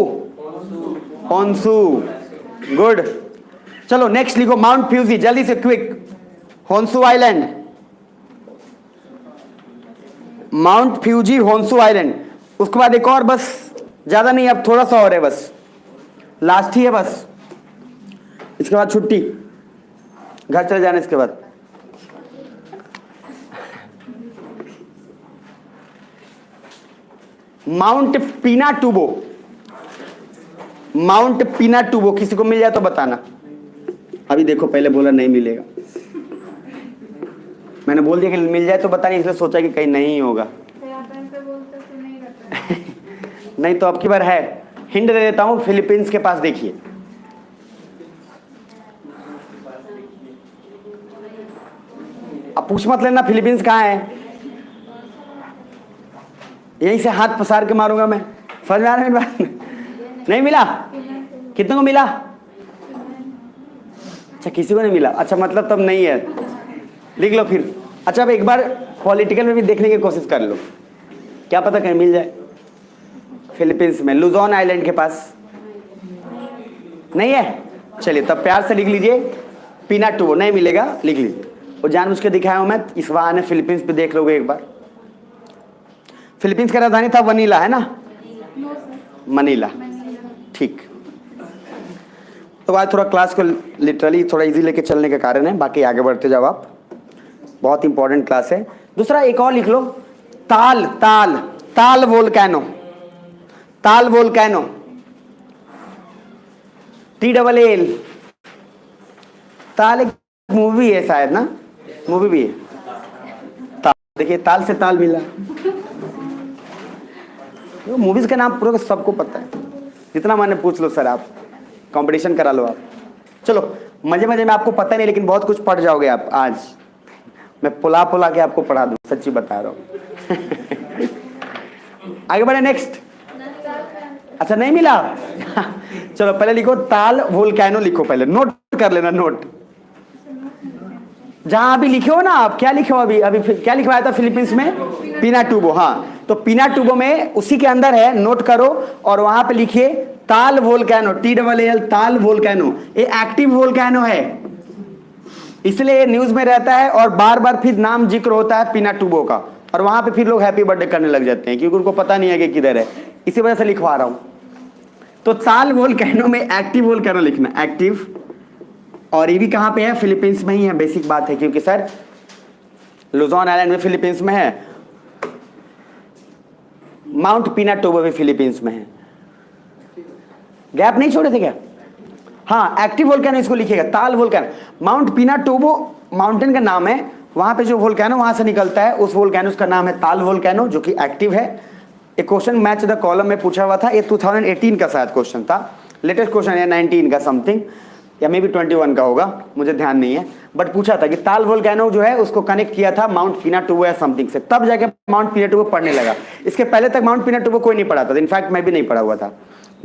Honshu. गुड। चलो नेक्स्ट लिखो माउंट फ्यूजी, जल्दी से quick. Honshu island, Mount Fuji Honshu island. उसके बाद एक और, बस ज्यादा नहीं, अब थोड़ा सा और है, बस लास्ट ही है बस। इसके बाद छुट्टी, घर चले जाने। इसके बाद माउंट पिनाटुबो। माउंट पिनाटुबो किसी को मिल जाए तो बताना। अभी देखो, पहले बोला नहीं मिलेगा, मैंने बोल दिया कि मिल जाए तो बताना, इसलिए सोचा कि कहीं नहीं होगा। नहीं तो अब की बार है, हिंट दे देता हूं, फिलीपींस के पास देखिए। अब पूछ मत लेना फिलीपींस कहाँ है, यहीं से हाथ पसार के मारूंगा मैं। समझ में आ रहा है मेरी बात? नहीं मिला? कितने को मिला? अच्छा, किसी को नहीं मिला। अच्छा, मतलब तब नहीं है, लिख लो फिर। अच्छा, अब एक बार पॉलिटिकल में भी देखने की कोशिश कर लो, क्या पता कहीं मिल जाए। फिलीपींस में लुजोन आइलैंड के पास नहीं है? चलिए तब प्यार से लिख लीजिए पिनाटुबो। नहीं मिलेगा, लिख लीजिए। वो जानबूझ के दिखाया हूं मैं, इस बहाने फिलीपींस पे देख लोगे एक बार। फिलीपींस का राजधानी था वनीला, है ना? मनीला, ठीक। तो आज थोड़ा क्लास को लिटरली थोड़ा इजी लेके चलने के कारण है, बाकी आगे बढ़ते जाओ आप, बहुत इंपॉर्टेंट क्लास है। दूसरा एक और लिख लो, ताल। ताल, ताल वोल्केनो। ताल वोल्केनो, TAAL। ताल एक मूवी है शायद ना, मूवी भी है ताल। देखिए, ताल से ताल मिला। मूवीज का नाम पूरा सबको पता है, जितना मैंने पूछ लो सर, आप कंपटीशन करा लो आप। चलो मजे मजे में, आपको पता नहीं लेकिन बहुत कुछ पढ़ जाओगे आप आज। मैं पुला पुला के आपको पढ़ा दूं, सच्ची बता रहा हूं। आगे बढ़े, नेक्स्ट। अच्छा, नहीं मिला? चलो पहले लिखो ताल वोल्केनो, लिखो पहले, नोट कर लेना, नोट। जहां अभी लिखे हो ना आप, क्या लिखे हो अभी? अभी क्या लिखवाया था फिलीपींस में? पिनाटुबो। हाँ, तो पिनाटुबो में उसी के अंदर है, नोट करो और वहां पे लिखिए ताल वोल्केनो, TAAL, ताल वोल्केनो। ये एक्टिव वोल्केनो है, इसलिए न्यूज में रहता है और बार बार फिर नाम जिक्र होता है पिनाटुबो का, और वहां पे फिर लोग हैप्पी बर्थडे करने लग जाते हैं, क्योंकि उनको पता नहीं है कि किधर है, इसी वजह से लिखवा रहा हूं। तो ताल वोल्केनो में एक्टिव वोल्केनो लिखना, एक्टिव। और ये भी कहां पे है? फिलीपींस में ही है, बेसिक बात है, क्योंकि सर लुजोन आइलैंड में फिलीपींस में है, माउंट पिनाटुबो भी फिलीपींस में है। गैप नहीं छोड़े थे क्या? हाँ, एक्टिव वोल्केनो इसको लिखिएगा, ताल वोल्केनो। माउंट पिनाटुबो माउंटेन का नाम है, वहां पे जो वोल्केनो वहां से निकलता है, उस वोल्केनो का नाम है ताल वोल्केनो, जो कि एक्टिव है। एक क्वेश्चन मैच द कॉलम में पूछा हुआ था, ये 2018 का शायद क्वेश्चन था, लेटेस्ट क्वेश्चन है 19 का समथिंग, या मे बी 21 का होगा, मुझे ध्यान नहीं है, बट पूछा था कि ताल वोल्केनो जो है उसको कनेक्ट किया था माउंट पिनाटुबो या समथिंग से, तब जाके माउंट पिनाटुबो पढ़ने लगा। इसके पहले तक माउंट पिनाटुबो कोई नहीं पढ़ा था, इनफैक्ट मैं भी नहीं पढ़ा हुआ था,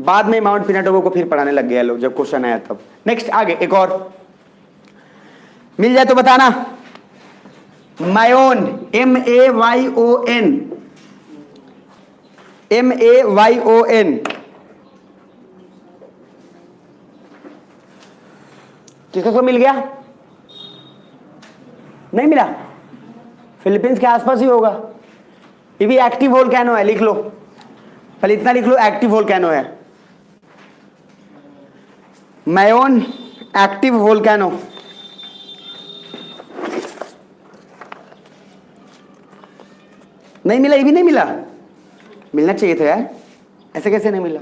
बाद में माउंट पिनाटुबो को फिर पढ़ाने लग गया लोग, जब क्वेश्चन आया तब। नेक्स्ट, आगे एक और मिल जाए तो बताना। मायोन, MAYON, MAYON। किसको मिल गया? नहीं मिला? फिलीपींस के आसपास ही होगा, ये भी एक्टिव वोल्केनो है, लिख लो पहले, इतना लिख लो, एक्टिव वोल्केनो है। मायोन एक्टिव वोल्केनो। नहीं मिला? ये भी नहीं मिला? मिलना चाहिए था यार, ऐसे कैसे नहीं मिला?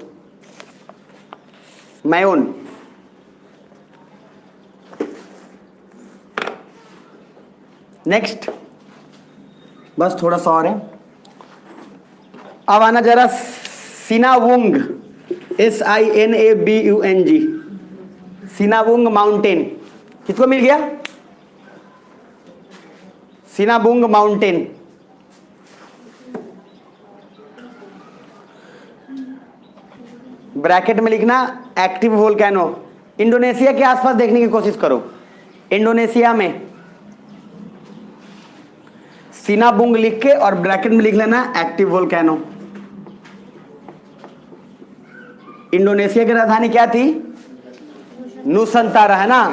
मायोन, नेक्स्ट, बस थोड़ा सा और है। अब आना जरा सिनावुंग, SINABUNG, सिनावुंग माउंटेन। किसको मिल गया? सिनाबुंग माउंटेन, ब्रैकेट में लिखना एक्टिव वोल्केनो। इंडोनेशिया के आसपास देखने की कोशिश करो। इंडोनेशिया में सिनाबुंग लिख के और ब्रैकेट में लिख लेना एक्टिव वोल्केनो। इंडोनेशिया की राजधानी क्या थी? नुसंतारा, है ना?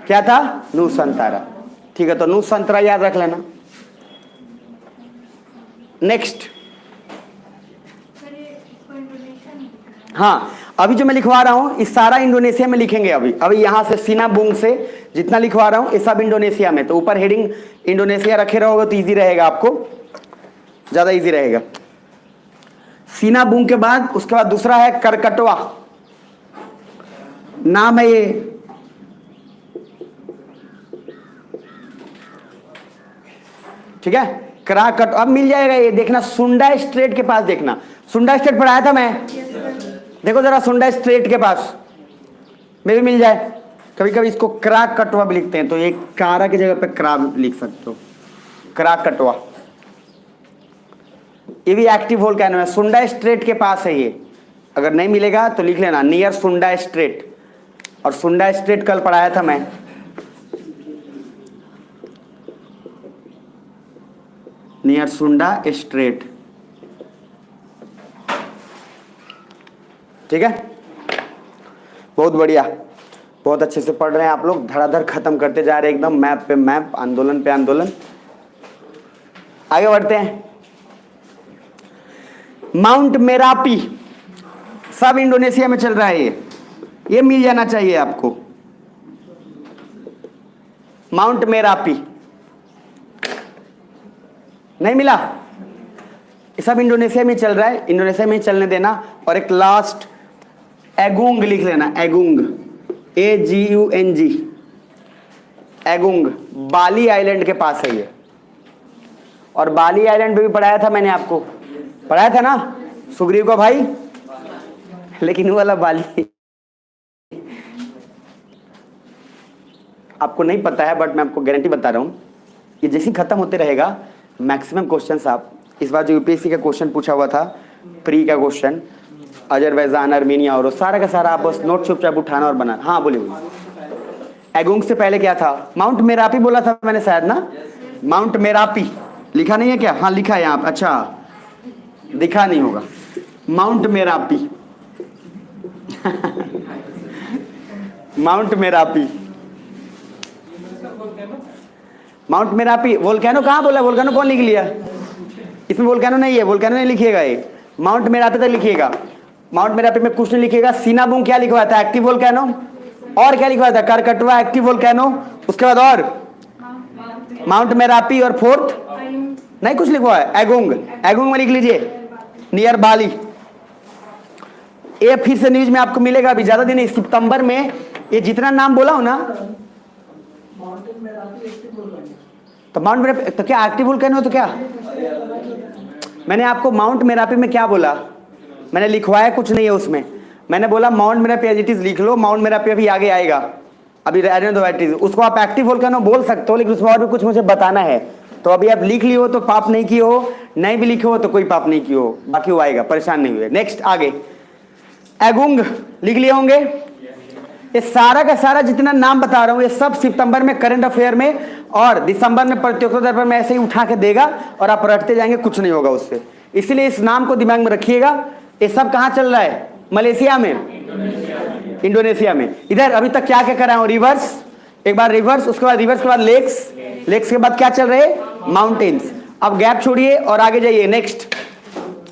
क्या था? नुसंतारा। ठीक है, तो नुसंतरा याद रख लेना। नेक्स्ट, हाँ, अभी जो मैं लिखवा रहा हूं इस सारा इंडोनेशिया में लिखेंगे। अभी यहां से सिनाबुंग से जितना लिखवा रहा हूं ये सब इंडोनेशिया में। तो ऊपर हेडिंग इंडोनेशिया रखे रहोगे तो इजी रहेगा, आपको ज्यादा इजी रहेगा। सिनाबुंग के बाद उसके बाद दूसरा है करकटवा, नाम है ये। ठीक है, कराकट अब मिल जाएगा ये, देखना सुंडा स्ट्रेट के पास। देखना सुंडा स्ट्रेट पढ़ाया था मैं, देखो जरा सुंडा स्ट्रेट के पास में भी मिल जाए। कभी कभी इसको कराकटवा भी लिखते हैं, तो ये कारा की जगह पे करा लिख सकते हो, कराकटवा। ये भी एक्टिव वोल्केनो है, सुंडा स्ट्रेट के पास है ये। अगर नहीं मिलेगा तो लिख लेना नियर सुंडा स्ट्रेट। और सुंडा स्ट्रेट कल पढ़ाया था मैं। नियर सुंडा स्ट्रेट। ठीक है, बहुत बढ़िया, बहुत अच्छे से पढ़ रहे हैं आप लोग। धड़ाधड़ खत्म करते जा रहे हैं एकदम, मैप पे मैप, आंदोलन पे आंदोलन। आगे बढ़ते हैं। माउंट मेरापी सब इंडोनेशिया में चल रहा है। ये मिल जाना चाहिए आपको। माउंट मेरापी नहीं मिला? ये सब इंडोनेशिया में चल रहा है, इंडोनेशिया में ही चलने देना। और एक लास्ट एगुंग लिख लेना, एगुंग, AGUNG, एगुंग, बाली आइलैंड के पास है ये। और बाली आइलैंड पे भी पढ़ाया था मैंने आपको, पढ़ाया था ना सुग्रीव को भाई, लेकिन वो वाला बाली आपको नहीं पता है, बट मैं आपको गारंटी बता रहा हूँ, ये जैसे खत्म होते रहेगा मैक्सिमम क्वेश्चंस आप इस बार जो यूपीएससी का क्वेश्चन पूछा हुआ था, प्री का क्वेश्चन, अजरबैजान, अर्मीनिया और सारा का सारा आप बस नोट चुपचाप उठाना और बनाना। हाँ बोलिए। एगुंग से पहले क्या था? माउंट मेरापी बोला था मैंने शायद ना, माउंट मेरापी लिखा नहीं है क्या? हाँ लिखा है यहाँ पे, अच्छा दिखा नहीं होगा। Mount Merapi mount Merapi, mount Merapi. Volcano कहाँ बोला? वोल्केनो कौन लिख लिया? इसमें वोल्केनो नहीं है, वोल्केनो नहीं लिखिएगा ये, माउंट मेरापी तक लिखिएगा। माउंट मेरापी में कुछ नहीं लिखिएगा। सिनाबुंग क्या लिखवाया था? Active volcano. और क्या लिखवाया था? करकटवा, एक्टिव वोल्केनो। उसके बाद और माउंट मेरापी, और फोर्थ नहीं कुछ लिखवा है, एगुंग। एगुंग में लिख लीजिए नियर बाली। ये फिर से न्यूज में आपको मिलेगा, अभी ज्यादा दिन नहीं, सितंबर में। ये जितना नाम बोला हो ना, तो माउंट मेरापी तो क्या एक्टिव वोल्केनो? तो क्या मैंने आपको माउंट मेरापी में क्या बोला? मैंने लिखवाया कुछ नहीं है उसमें, मैंने बोला Mount Merapi as it is लिख लो। माउंट मेरापी अभी आगे आएगा, अभी रहने दो एट इज। उसको आप एक्टिव वोल्केनो बोल सकते हो, लेकिन उसमें और भी कुछ मुझे बताना है। तो अभी आप लिख लियो तो पाप नहीं किए हो, नहीं भी लिखे हो तो कोई पाप नहीं किए हो, बाकी वो आएगा, परेशान नहीं हुए। नेक्स्ट आगे, एगुंग लिख लिए होंगे। ये सारा का सारा जितना नाम बता रहा हूं, ये सब सितंबर में करंट अफेयर में और दिसंबर में प्रतियोगिता दर्पण में ऐसे ही उठा के देगा और आप रटते जाएंगे, कुछ नहीं होगा उससे। इसलिए इस नाम को दिमाग में रखिएगा। ये सब कहां चल रहा है? मलेशिया में, इंडोनेशिया में। इधर अभी तक क्या क्या करा हूं? रिवर्स, एक बार रिवर्स, उसके बाद रिवर्स के बाद लेक्स, लेक्स के बाद क्या चल रहे? माउंटेन्स। अब गैप छोड़िए और आगे जाइए। नेक्स्ट,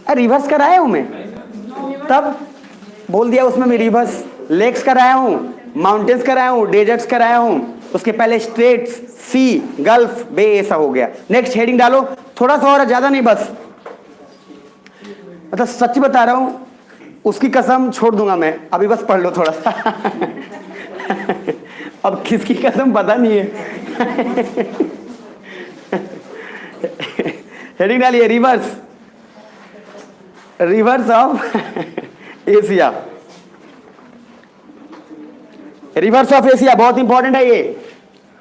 रिवर्स कराया हूं मैं, तब बोल दिया उसमें मैं रिवर्स। लेक्स कराया हूं, माउंटेन्स कराया हूं, डेजर्ट्स कराया हूं, उसके पहले स्ट्रेट्स, सी, गल्फ, बे, ऐसा हो गया। नेक्स्ट हेडिंग डालो, थोड़ा सा और, ज्यादा नहीं, बस मतलब सच बता रहा हूं, उसकी कसम छोड़ दूंगा मैं, अभी बस पढ़ लो थोड़ा सा अब किसकी कसम पता नहीं है हेडिंग डालिए, reverse, reverse of Asia. Reverse of Asia बहुत इंपॉर्टेंट है ये,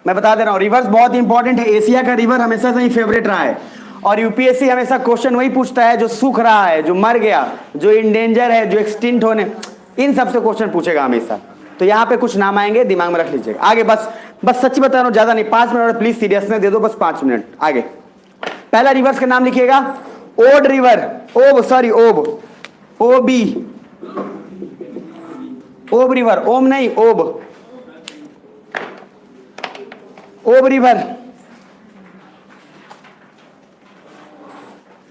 मैं बता दे रहा हूं। रिवर्स बहुत इंपॉर्टेंट है, एशिया का रिवर हमेशा से ही फेवरेट रहा है। और यूपीएससी हमेशा क्वेश्चन वही पूछता है जो सूख रहा है, जो मर गया, जो इंडेंजर है, जो एक्सटिंक्ट होने, इन सबसे क्वेश्चन पूछेगा हमेशा। तो यहाँ पे कुछ नाम आएंगे, दिमाग में रख लीजिएगा। आगे बस सच्ची बता रहा हूँ, ज्यादा नहीं, 5 मिनट, प्लीज सीरियसनेस दे दो, बस 5 मिनट। आगे पहला रिवर्स का नाम लिखिएगा, ओड रिवर, ओबी, ओब रिवर, ओम नहीं, ओब रिवर।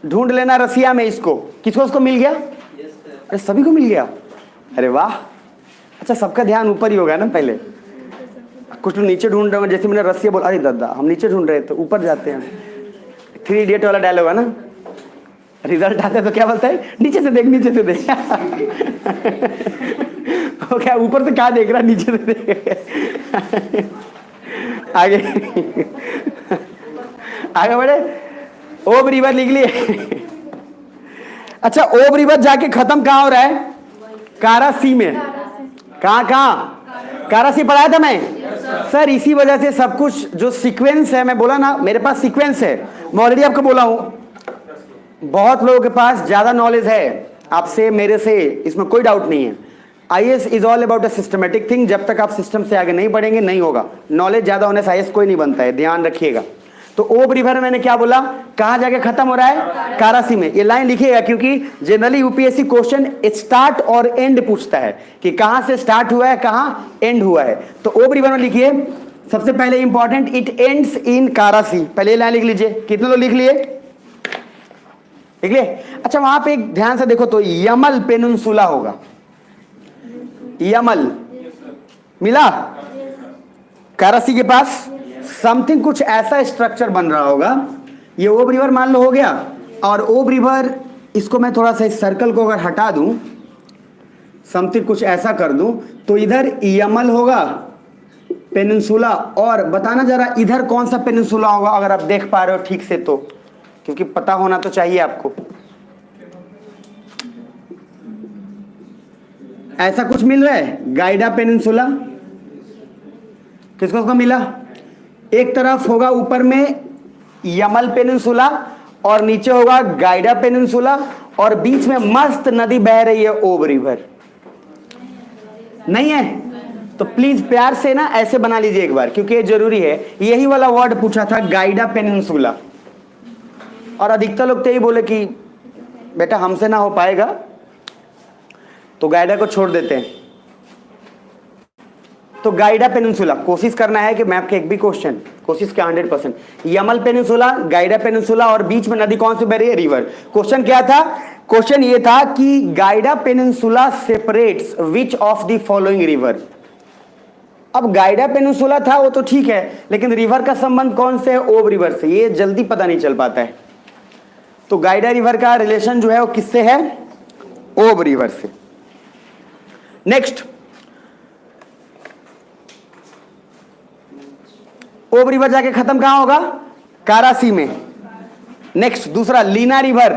ढूंढ लेना रसिया में इसको, किसको उसको मिल गया? अरे सभी को मिल गया, अरे वाह। अच्छा, सबका ध्यान ऊपर ही होगा ना, पहले कुछ लोग नीचे ढूंढ रहे हो, जैसे मैंने रसिया बोला, अरे दादा हम नीचे ढूंढ रहे थे, ऊपर जाते हैं। 3 इडियट वाला डायलॉग है ना, रिजल्ट आता है तो क्या बोलता है, नीचे से देख, नीचे से देख। वो क्या ऊपर से कहाँ देख रहा, नीचे से देख। आगे आगे बढ़े, ओब रिवर लिख लिए। अच्छा, ओब रिवर जाके खत्म कहां हो रहा है? कारासी में। कहां? कारासी पढ़ाया था मैं सर। इसी वजह से सब कुछ जो सीक्वेंस है, मैं बोला ना मेरे पास सीक्वेंस है, मैं ऑलरेडी आपको बोला हूं। बहुत लोगों के पास ज्यादा नॉलेज है आपसे, मेरे से, इसमें कोई डाउट नहीं है। IAS is all about a systematic thing. जब तक आप सिस्टम से आगे नहीं बढ़ेंगे नहीं होगा। नॉलेज ज्यादा होने से आईएएस कोई नहीं बनता है, ध्यान रखिएगा। तो ओब रिवर मैंने क्या बोला, कहां जाके खत्म हो रहा है? कारासी में। ये लाइन लिखिएगा क्योंकि जनरली यूपीएससी क्वेश्चन स्टार्ट और एंड पूछता है कि कहां से स्टार्ट हुआ है, कहां एंड हुआ है। तो ओब रिवर में लिखिए सबसे पहले इंपॉर्टेंट, इट एंड्स इन कारासी। पहले लाइन लिख लीजिए। कितने लोग लिख लिए? लिख लिए? अच्छा, वहां पे एक ध्यान से देखो तो यमल पेनिनसुला होगा। यमल मिला कारासी के पास, समथिंग कुछ ऐसा स्ट्रक्चर बन रहा होगा। ये ओब रिवर मान लो हो गया। और ओब रिवर, इसको मैं थोड़ा सा इस सर्कल को अगर हटा दूं, समथिंग कुछ ऐसा कर दूं, तो इधर यमल होगा पेनिनसुला। और बताना जरा इधर कौन सा पेनिनसुला होगा, अगर आप देख पा रहे हो ठीक से तो, क्योंकि पता होना तो चाहिए आपको। ऐसा कुछ मिल रहा है, गाइडा पेनिनसुला। किसको उसको मिला? एक तरफ होगा ऊपर में यमल पेनिनसुला और नीचे होगा गाइडा पेनिनसुला, और बीच में मस्त नदी बह रही है, ओब रिवर। नहीं है तो प्लीज प्यार से ना ऐसे बना लीजिए एक बार, क्योंकि ये जरूरी है। यही वाला वर्ड पूछा था, गाइडा पेनिनसुला। और अधिकतर लोग तो यही बोले कि बेटा हमसे ना हो पाएगा, तो गाइडा को छोड़ देते हैं। तो गाइडा पेनिनसुला, कोशिश करना है कि मैं आपके एक भी क्वेश्चन, कोशिश क्या 100%। यमल पेनिनसुला, गाइडा पेनिनसुला, और बीच में नदी कौन सी बह रही है? रिवर। क्वेश्चन क्या था? क्वेश्चन ये था कि Gyda peninsula separates which of the following river. अब गाइडा पेनिनसुला था वो तो ठीक है, लेकिन रिवर का संबंध कौन से है? ओब रिवर से। ये जल्दी पता नहीं चल पाता है। तो गाइडा रिवर का रिलेशन जो है वो किससे है? ओब रिवर से। नेक्स्ट, ओब रिवर जाके खत्म कहां होगा? कारासी में। नेक्स्ट, दूसरा लीना रिवर।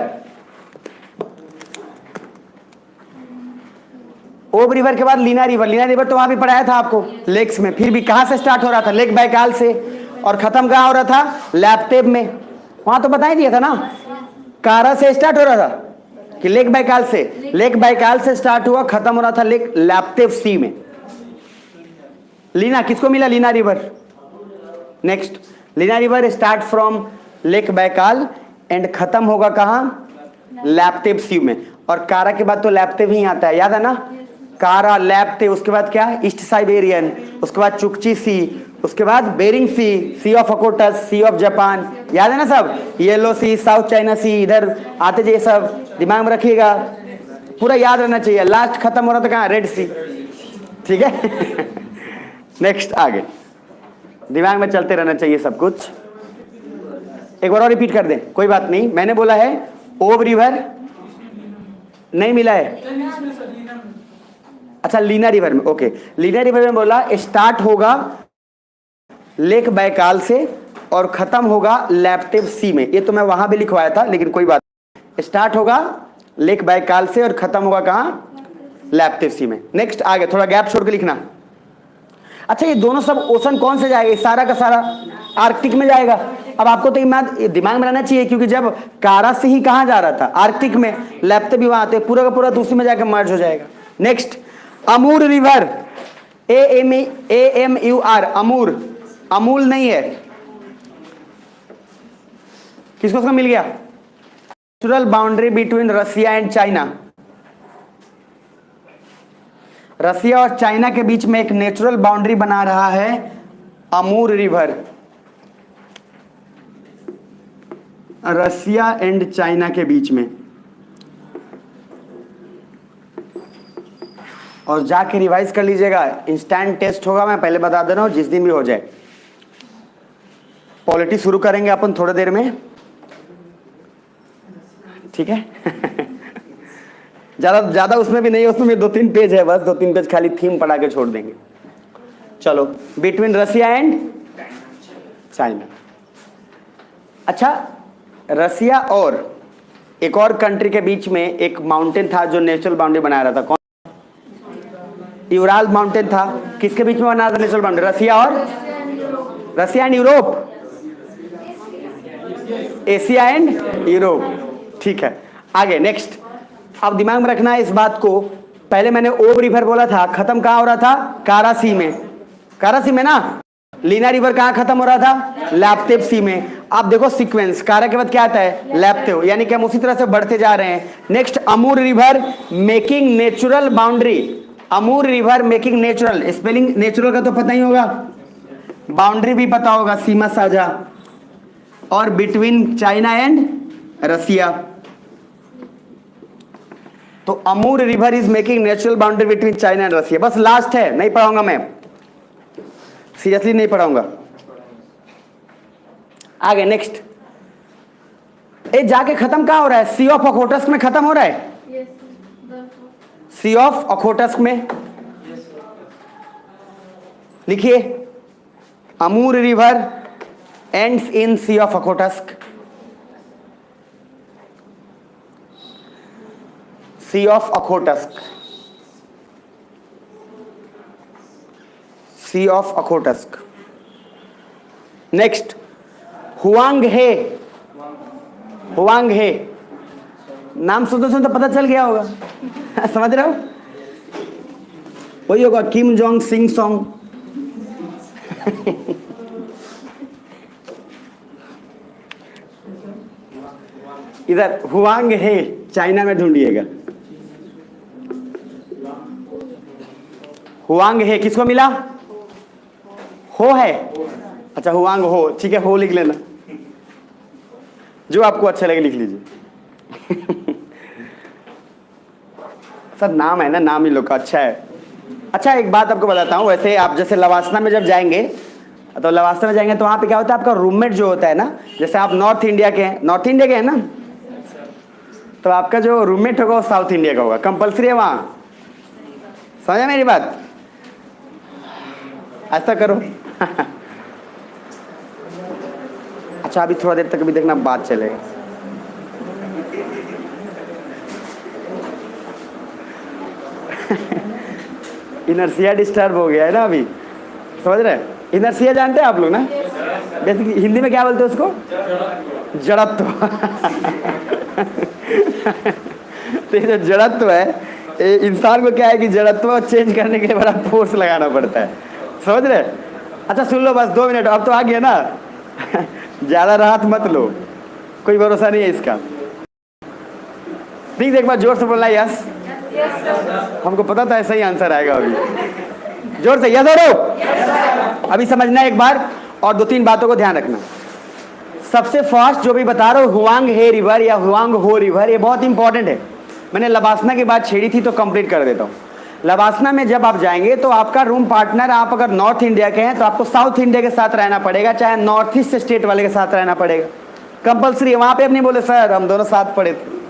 ओब रिवर के बाद लीना रिवर। लीना रिवर तो वहां भी पढ़ाया था आपको लेक्स में। फिर भी कहां से स्टार्ट हो रहा था? लेक बैकाल से, और खत्म कहां हो रहा था? लैपटेप में। वहां तो बता ही दिया था ना, कारा से स्टार्ट हो रहा था कि लेक बैकाल से। लेक बैकाल से स्टार्ट हुआ, खत्म हो रहा था लेक लैपटेप सी में। लीना किसको मिला? Lena river. Next, Lena river start from lake Baikal and खत्म होगा कहां? लैपटेप सी में। और कारा के बाद तो लैपटेप ही आता है, याद है ना? कारा, लैपटेप, उसके बाद क्या? ईस्ट साइबेरियन, उसके बाद चुकची सी, उसके बाद Bering Sea, Sea of Okhotsk, Sea of Japan, याद है ना सब? Yellow Sea, South China Sea, इधर आते जाइए, सब दिमाग में रखिएगा, पूरा याद रहना चाहिए। लास्ट खत्म हो रहा था कहां? रेड सी। ठीक है। नेक्स्ट, आगे दिमाग में चलते रहना चाहिए सब कुछ। एक बार और रिपीट कर दें, कोई बात नहीं। मैंने बोला है ओब रिवर नहीं मिला है। अच्छा, लीना रिवर में, ओके। लीना रिवर में बोला स्टार्ट होगा लेक बैकाल से और खत्म होगा लैपटेप सी में। ये तो मैं वहां भी लिखवाया था, लेकिन कोई बात नहीं। स्टार्ट होगा लेक बैकाल से और खत्म होगा कहां? लैपटेप सी में। नेक्स्ट, आगे थोड़ा गैप छोड़ के लिखना। अच्छा, ये दोनों सब ओशन कौन से जाएगा? सारा का सारा आर्कटिक में जाएगा। अब आपको तो दिमाग में रहना चाहिए, क्योंकि जब कारा से ही कहाँ जा रहा था, आर्कटिक में, लैपते भी वहां थे, पूरा का पूरा दूसरी में जाकर मर्ज हो जाएगा। Next, Amur river, AMUR, Amur, Amul नहीं है, किसको उसका मिल गया? Natural boundary between Russia and China, Russia और चाइना के बीच में एक नेचुरल बाउंड्री बना रहा है अमूर रिवर, रसिया एंड चाइना के बीच में। और जाके रिवाइज कर लीजिएगा, इंस्टेंट टेस्ट होगा, मैं पहले बता दे रहा हूं, जिस दिन भी हो जाए। पॉलिटी शुरू करेंगे अपन थोड़ी देर में, ठीक है? ज्यादा उसमें भी नहीं, उसमें 2-3 पेज है, बस 2-3 पेज खाली थीम पढ़ा के छोड़ देंगे। चलो, बिटवीन रसिया एंड चाइना। अच्छा, रसिया और एक और कंट्री के बीच में एक माउंटेन था जो नेचुरल बाउंड्री बना रहा था, कौन? यूराल माउंटेन था। किसके बीच में बना था natural boundary? Russia and Europe, Asia and Europe, ठीक है। आगे नेक्स्ट, अब दिमाग में रखना है इस बात को, पहले मैंने ओब रिवर बोला था, खत्म कहां हो रहा था? कारा सी में, कारा सी में ना। लीना रिवर कहां खत्म हो रहा था? लैप्तेव सी में। आप देखो सीक्वेंस, कारा के बाद क्या आता है? लैप्तेव, यानी कि हम उसी तरह से बढ़ते जा रहे हैं। Next, Amur river making natural boundary, Amur river making natural, spelling natural का तो पता ही होगा, बाउंड्री भी पता होगा, सीमा साझा, और बिटवीन चाइना एंड रसिया। तो Amur river is making natural boundary between China and Russia. बस लास्ट है, नहीं पढ़ाऊंगा मैं, सीरियसली नहीं पढ़ाऊंगा। आगे नेक्स्ट, ये जाके खत्म कहां हो रहा है? सी ऑफ ओखोटस्क में खत्म हो रहा है, सी ऑफ ओखोटस्क में। लिखिए, Amur river ends in Sea of Okhotsk, Sea of Okhotsk, Sea of Okhotsk. Next, Huang He, Huang He, नाम सुनते सुनते पता चल गया होगा। समझ रहे हो? वही होगा, किम जोंग सिंग सॉन्ग। इधर हुआंग हे, चाइना में ढूंढिएगा। हुआंग हे किसको मिला? हो है, अच्छा हुआंग हो, ठीक है, हो लिख लेना, जो आपको अच्छा लगे लिख लीजिए। सब नाम है ना, नाम ही लोग का अच्छा है। अच्छा, एक बात आपको बताता हूँ, वैसे आप जैसे लवासना में जब जाएंगे, तो लवासना में जाएंगे तो वहाँ पे क्या होता है, आपका रूममेट जो होता है ना, जैसे आप नॉर्थ इंडिया के हैं, नॉर्थ इंडिया के हैं ना, तो आपका जो रूममेट होगा वो साउथ इंडिया का होगा, कंपलसरी है वहाँ। समझा मेरी बात? आज तक करो। अच्छा, अभी थोड़ा देर तक भी देखना, बात चलेगा। इनर्सिया डिस्टर्ब हो गया है ना अभी, समझ रहे? इनर्सिया जानते हैं आप लोग ना, बेसिकली हिंदी में क्या बोलते हैं उसको? जड़त्व। तो ये जो जड़त्व है, इंसान को क्या है कि जड़त्व चेंज करने के लिए बड़ा फोर्स लगाना पड़ता है, समझ रहे? अच्छा सुन लो, बस 2 मिनट, अब तो आ गया ना। ज्यादा राहत मत लो, कोई भरोसा नहीं है इसका। प्लीज एक बार जोर से बोलना यस। हमको पता था ऐसा ही आंसर आएगा, अभी जोर से यस हो। अभी समझना एक बार, और 2-3 बातों को ध्यान रखना। सबसे फर्स्ट जो भी बता रहा हूँ, हुआंग हे रिवर या हुआंग हो रिवर, ये बहुत इंपॉर्टेंट है। मैंने लवासना की बात छेड़ी थी तो कंप्लीट कर देता हूँ। लवासना में जब आप जाएंगे तो आपका रूम पार्टनर, आप अगर नॉर्थ इंडिया के हैं तो आपको साउथ इंडिया के साथ रहना पड़ेगा, चाहे नॉर्थ ईस्ट स्टेट वाले के साथ रहना पड़ेगा, कंपलसरी। वहाँ पे अब नहीं बोले सर हम दोनों साथ पढ़े थे,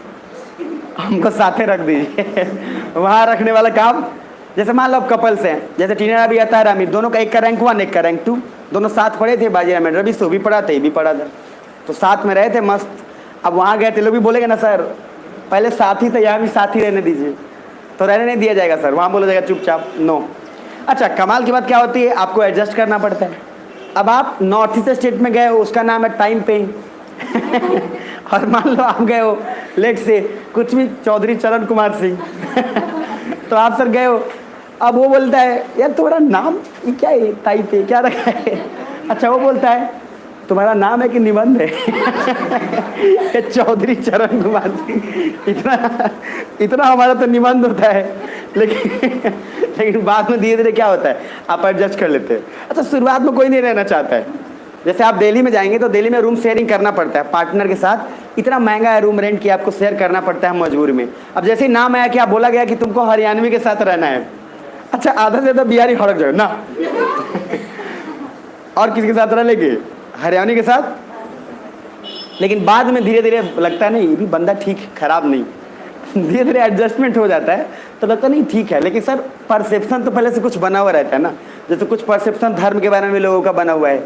हमको साथे रख दीजिए। वहाँ रखने वाला काम, जैसे मान लो आप कपल्स हैं, जैसे टीना भी आता है, रामी, दोनों का एक का रैंक 1 एक का रैंक 2, दोनों साथ पढ़े थे, बाजी में रवि सो भी पढ़ा था, ये भी पढ़ा था, तो साथ में रहे थे मस्त। अब वहाँ गए थे, लोग भी बोलेंगे ना सर पहले साथ ही था, यहाँ भी साथ ही रहने दीजिए, तो रहने नहीं दिया जाएगा सर, वहाँ बोला जाएगा चुपचाप नो। अच्छा, कमाल की बात क्या होती है, आपको एडजस्ट करना पड़ता है। अब आप नॉर्थ ईस्ट स्टेट में गए हो, उसका नाम है टाइम पे और मान लो आप गए हो लेट से कुछ भी चौधरी चरण कुमार सिंह तो आप सर गए हो, अब वो बोलता है यार तुम्हारा नाम ये क्या है, टाइप पे क्या रखा है? अच्छा वो बोलता है तुम्हारा नाम है कि निबंध है? ये चौधरी चरण कुमार सिंह, इतना हमारा तो निबंध होता है, लेकिन बाद में धीरे धीरे क्या होता है आप एडजस्ट कर लेते हैं। अच्छा शुरुआत में कोई नहीं रहना चाहता है, जैसे आप दिल्ली में जाएंगे तो दिल्ली में रूम शेयरिंग करना पड़ता है पार्टनर के साथ, इतना महंगा है रूम रेंट कि आपको शेयर करना पड़ता है मजबूरी में। अब जैसे ही नाम आया कि आप बोला गया कि तुमको हरियाणवी के साथ रहना है, अच्छा आधा से ज़्यादा बिहारी हड़क जाए ना और किसके साथ रह लेंगे? हरियाणवी के साथ। लेकिन बाद में धीरे धीरे लगता है नहीं ये भी बंदा ठीक खराब नहीं, धीरे धीरे एडजस्टमेंट हो जाता है तो लगता नहीं ठीक है। लेकिन सर परसेप्शन तो पहले से कुछ बना हुआ रहता है ना, जैसे कुछ परसेप्शन धर्म के बारे में लोगों का बना हुआ है,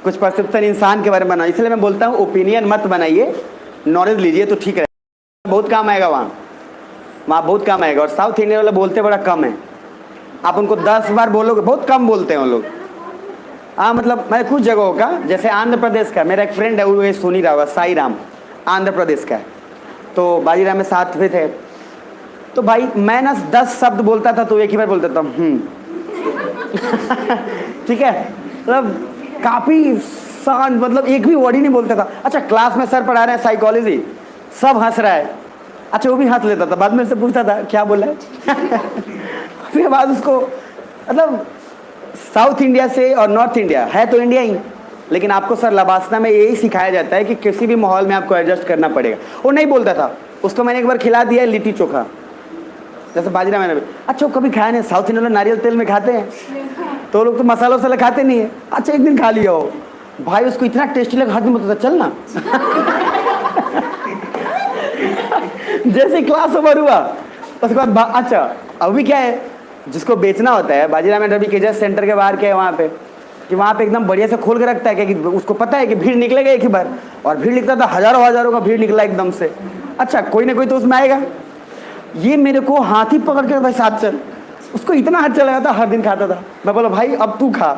कुछ परसेप्शन इंसान के बारे में बना, इसलिए मैं बोलता हूँ ओपिनियन मत बनाइए, नॉलेज लीजिए तो ठीक है, बहुत काम आएगा वहाँ बहुत काम आएगा। और साउथ इंडियन वाले बोलते बड़ा कम है, आप उनको 10 बार बोलोगे बहुत कम बोलते हैं वो लोग। हाँ मतलब मैं कुछ जगहों का, जैसे आंध्र प्रदेश का मेरा एक फ्रेंड है, वो सुन ही रहा होगा, साई राम आंध्र प्रदेश का है, तो बाजीराम में साथ में थे, तो भाई मैं ना 10 शब्द बोलता था तो एक ही बार बोलता था ठीक है, मतलब काफ़ी शांत, मतलब एक भी वर्ड ही नहीं बोलता था। अच्छा क्लास में सर पढ़ा रहे हैं साइकोलॉजी, सब हंस रहा है, अच्छा वो भी हंस लेता था, बाद में से पूछता था क्या बोला है उसके बाद उसको, मतलब साउथ इंडिया से और नॉर्थ इंडिया है तो इंडिया ही, लेकिन आपको सर लबासना में यही सिखाया जाता है कि किसी भी माहौल में आपको एडजस्ट करना पड़ेगा। वो नहीं बोलता था, उसको मैंने एक बार खिला दिया लिट्टी चोखा, जैसे बाजरा मैंने भी, अच्छा वो कभी खाया नहीं, साउथ इंडियन लोग नारियल तेल में खाते हैं, तो लोग तो मसाला वसाला खाते नहीं है। अच्छा एक दिन खा लिया हो भाई, उसको इतना टेस्टी लगा, हाथ में होता था चल ना जैसे क्लास ओवर हुआ उसके बाद अच्छा अभी क्या है, जिसको बेचना होता है बाजीराम में रवि केजस सेंटर के बाहर क्या है वहाँ पे, कि वहाँ पे एकदम बढ़िया से खोल के रखता है कि उसको पता है कि भीड़ निकलेगा एक ही बार, और भीड़ निकला था हजारों का भीड़ निकला एकदम से। अच्छा कोई ना कोई तो उसमें आएगा, ये मेरे को हाथ ही पकड़ के भाई साथ चल, उसको इतना हाथ चला था, हर दिन खाता था। मैं बोला भाई अब तू खा,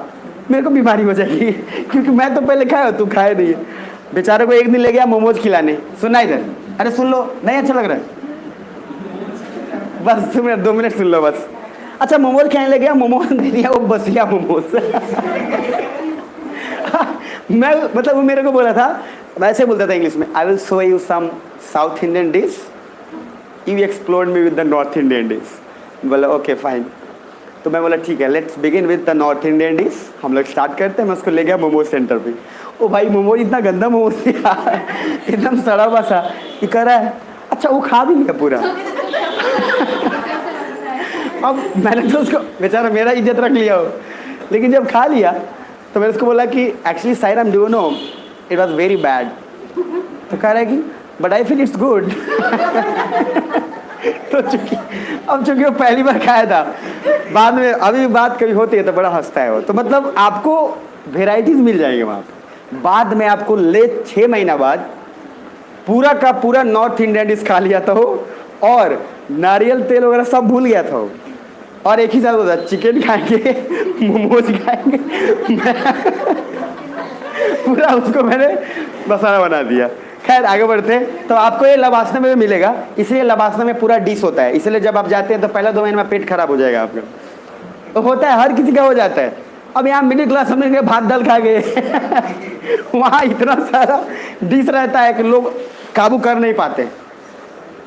मेरे को बीमारी हो जाएगी क्योंकि मैं तो पहले खाया, तू खाए नहीं है। बेचारे को एक दिन ले गया मोमोज खिलाने, सुना इधर, अरे सुन लो नहीं अच्छा लग रहा है, बस 2 मिनट सुन लो बस। अच्छा मोमोज खाने ले गया, मोमोज दे दिया, वो बसिया मोमोज मैं मतलब वो मेरे को बोला था, वैसे बोलता था इंग्लिश में, I will show you some South Indian dish, you explore me with the North Indian dish. बोला ओके फाइन, तो मैं बोला ठीक है let's begin with the North Indian dish, हम लोग स्टार्ट करते हैं। मैं उसको ले गया मोमोज सेंटर पे, ओ भाई मोमोज इतना गंदा मोमोज दिया एकदम सड़ा हुआ सा, ये कर रहा है। अच्छा वो खा भी लिया पूरा अब मैंने तो उसको, बेचारा मेरा इज्जत रख लिया हो, लेकिन जब खा लिया तो मैंने उसको बोला कि actually Sairam do you know it was very bad, तो कह रहा है कि but I feel it's good तो चूंकि वो पहली बार खाया था, बाद में अभी बात कभी होती है तो बड़ा हंसता है वो, तो मतलब आपको वेराइटीज मिल जाएंगे वहाँ पे। बाद में आपको 6 महीना बाद पूरा का पूरा नॉर्थ इंडियन डिश खा लिया था वो, और नारियल तेल वगैरह सब भूल गया था वो, और एक ही साथ बोला चिकन खाएंगे मोमोज खाएंगे पूरा उसको मैंने मसाला बना दिया। खैर आगे बढ़ते हैं, तो आपको ये लबासना में भी मिलेगा, इसलिए लबासना में पूरा डिश होता है, इसलिए जब आप जाते हैं तो पहला 2 महीने में पेट खराब हो जाएगा आपका, तो होता है हर किसी का हो जाता है। अब यहाँ मिडिल क्लास समझ के भात दाल खा गए वहाँ इतना सारा डिश रहता है कि लोग काबू कर नहीं पाते।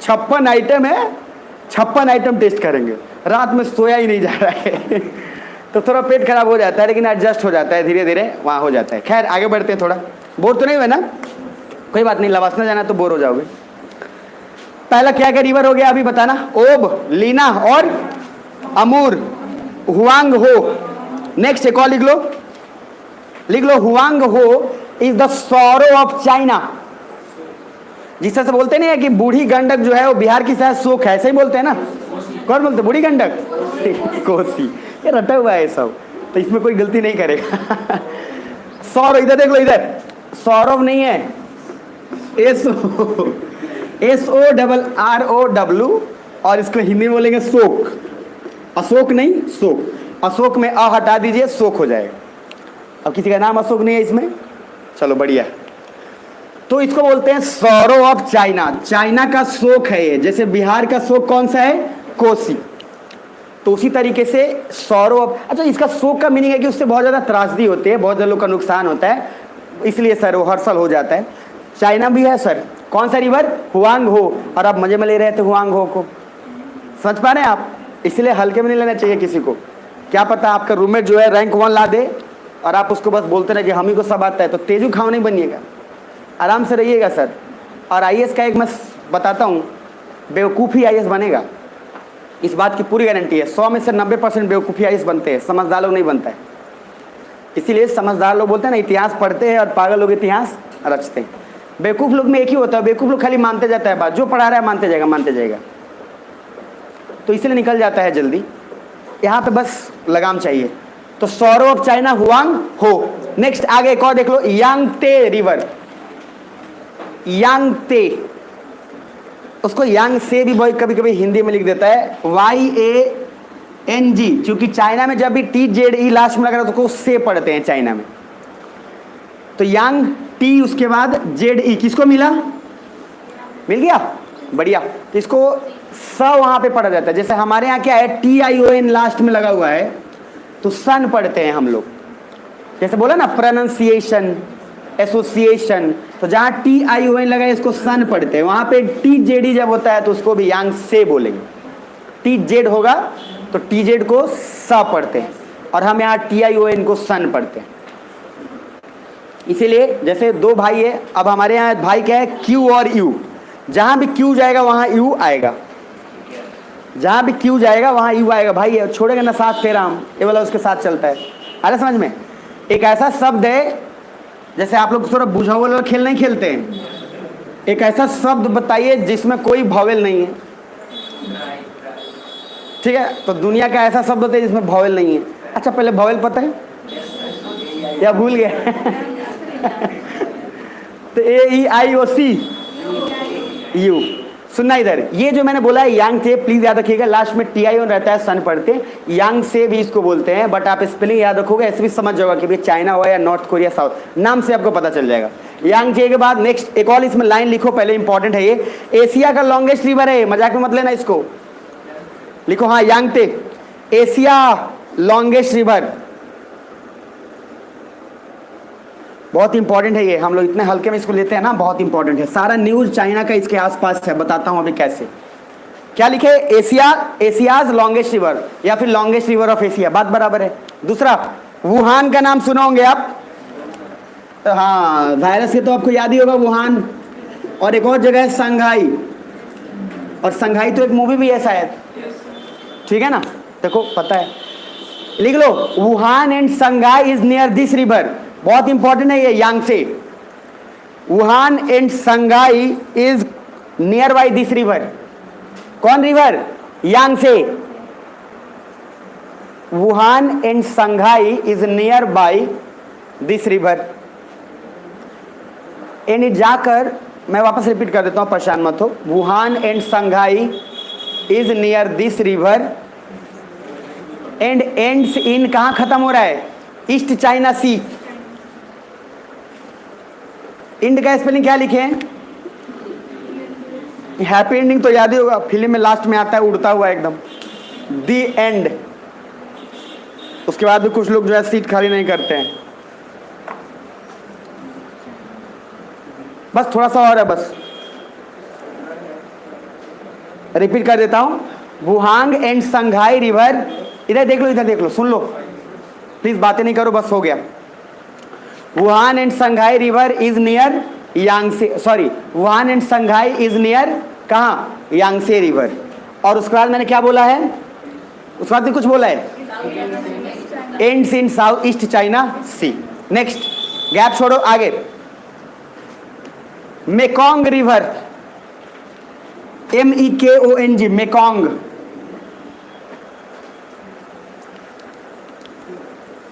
56 आइटम है, 56 आइटम टेस्ट करेंगे, रात में सोया ही नहीं जा रहा है तो थोड़ा पेट खराब हो जाता है, लेकिन एडजस्ट हो जाता है धीरे धीरे, वहाँ हो जाता है। खैर आगे बढ़ते हैं, थोड़ा बोर तो नहीं हुए ना, कोई बात नहीं, लवासना जाना तो बोर हो जाओगे। पहला क्या क्या रिवर हो गया अभी बताना, ओब, लीना और अमूर, हुआंग हो। नेक्स्ट एक और लिख लो हुआंग हो is the sorrow of China. जिस तरह से बोलते नहीं है कि बूढ़ी गंडक जो है वो बिहार की शायद शोक है, ऐसे ही बोलते हैं ना, कौन बोलते बूढ़ी गंडक कोसी, ये रटा हुआ है सब, तो इसमें कोई गलती नहीं करेगा सौरव, इधर देख लो, इधर सौरव नहीं है, SORROW, और इसको हिंदी में बोलेंगे शोक, अशोक नहीं शोक, अशोक में अ हटा दीजिए शोक हो जाएगा। अब किसी का नाम अशोक नहीं है इसमें, चलो बढ़िया। तो इसको बोलते हैं सौरो ऑफ चाइना। चाइना का शोक है ये, जैसे बिहार का शोक कौन सा है, कोसी। तो उसी तरीके से सौरो ऑफ, अच्छा इसका शोक का मीनिंग है कि उससे बहुत ज़्यादा त्रासदी होती है, बहुत ज़्यादा लोग का नुकसान होता है, इसलिए सर वो हर साल हो जाता है। चाइना भी है सर, कौन सा रिवर, हुआंग हो, और आप मजे में ले रहे थे हुआंग हो को, समझ पा रहे हैं आप, इसलिए हल्के में नहीं लेना चाहिए किसी को। क्या पता आपका रूममेट जो है रैंक 1 ला दे और आप उसको बस बोलते रहे कि हम ही को सब आता है, तो तेजू खाओ नहीं बनिएगा, आराम से रहिएगा सर। और आईएएस का एक मैं बताता हूँ, बेवकूफ़ी आईएएस बनेगा, इस बात की पूरी गारंटी है। 100 में से 90% बेवकूफ़ी आईएएस बनते हैं, समझदार लोग नहीं बनता है। इसीलिए समझदार लोग बोलते हैं ना, इतिहास पढ़ते हैं और पागल लोग इतिहास रचते हैं। बेवकूफ़ लोग में एक ही होता है, बेवकूफ़ लोग खाली मानते जाता है बात, जो पढ़ा रहा है मानते जाएगा मानते जाएगा, तो इसलिए निकल जाता है जल्दी। यहाँ पे बस लगाम चाहिए। तो सौरो ऑफ चाइना हुआंग हो। नेक्स्ट आगे एक और देख लो, यांगते रिवर, यांगते, उसको यांग से भी बहुत कभी कभी हिंदी में लिख देता है YANG, क्योंकि चाइना में जब भी TZE लास्ट में लगा तो उसको से पढ़ते हैं चाइना में। तो यांग टी उसके बाद ZE किसको मिला, मिल गया, बढ़िया। तो इसको स वहां पे पढ़ा जाता है, जैसे हमारे यहाँ क्या है TION लास्ट में लगा हुआ है तो सन पढ़ते हैं हम लोग, जैसे बोला ना प्रोनाउंसिएशन, एसोसिएशन, तो जहाँ TION लगा है इसको सन पढ़ते हैं। वहाँ पे TZE जब होता है तो उसको भी यांग से बोलेंगे। TZ होगा तो TZ को स पढ़ते हैं, और हम यहाँ TION को सन पढ़ते हैं। इसीलिए जैसे दो भाई है, अब हमारे यहाँ भाई क्या है, Q और U, जहाँ भी Q जाएगा वहाँ U आएगा, जहाँ भी Q जाएगा वहाँ U आएगा। भाई छोड़ेगा ना साथ तेरा हम, ये वाला उसके साथ चलता है। अरे समझ में, एक ऐसा शब्द है, जैसे आप लोग थोड़ा बुझाओ वाला खेल नहीं खेलते हैं, एक ऐसा शब्द बताइए जिसमें कोई वॉवेल नहीं है, ठीक है, तो दुनिया का ऐसा शब्द होता है जिसमें वॉवेल नहीं है। अच्छा पहले वॉवेल पता है या भूल गए? तो AEIOC U, सुनना इधर, ये जो मैंने बोला है यांग से, प्लीज याद रखिएगा, लास्ट में TION रहता है, सन पढ़ते हैं, यांग से भी इसको बोलते हैं, बट आप स्पेलिंग याद रखोगे, ऐसे भी समझ जाओगा कि भाई चाइना हुआ या नॉर्थ कोरिया साउथ, नाम से आपको पता चल जाएगा। यांग से के बाद नेक्स्ट एक और इसमें लाइन लिखो, पहले इंपॉर्टेंट है ये, एशिया का लॉन्गेस्ट रिवर है, मजाक में मत लेना इसको, लिखो हाँ यांगते, एशिया लॉन्गेस्ट रिवर, बहुत इंपॉर्टेंट है ये, हम लोग इतने हल्के में इसको लेते हैं ना, बहुत इंपॉर्टेंट है। सारा न्यूज चाइना का इसके आसपास है, बताता हूं अभी कैसे। क्या लिखे, एशिया, एशियाज लॉन्गेस्ट रिवर, या फिर लॉन्गेस्ट रिवर ऑफ एशिया, बात बराबर है। दूसरा, वुहान का नाम सुना होंगे आप, हाँ वायरस से तो आपको याद ही होगा वुहान, और एक और जगह है संघाई, और संघाई तो एक मूवी भी है शायद, ठीक है ना, देखो पता है, लिख लो, Wuhan and Shanghai is near this river, बहुत इंपॉर्टेंट है ये Yangtze. Wuhan and Shanghai is near by this river, कौन river, Yangtze. Wuhan and Shanghai is near by this river. End जाकर मैं वापस रिपीट कर देता हूं, परेशान मत हो, Wuhan and Shanghai is near this river and ends in, कहां खत्म हो रहा है, ईस्ट चाइना सी। इंड का स्पेलिंग क्या लिखे हैं, हैप्पी एंडिंग तो याद ही होगा, फिल्म में लास्ट में आता है उड़ता हुआ एकदम, दी एंड। उसके बाद भी कुछ लोग जो है सीट खाली नहीं करते हैं, बस थोड़ा सा और है, बस रिपीट कर देता हूं, वुहांग एंड संघाई रिवर, इधर देख लो, इधर देख लो, सुन लो प्लीज, बातें नहीं करो, बस हो गया। Wuhan and Shanghai river is near यांगसे, sorry, Wuhan and Shanghai is near कहाँ, यांगसे रिवर। और उसके बाद मैंने क्या बोला है, उसके बाद भी कुछ बोला है, ends in South East China C. Next, gap छोड़ो, आगे, मेकोंग रिवर, MEKONG, मेकोंग,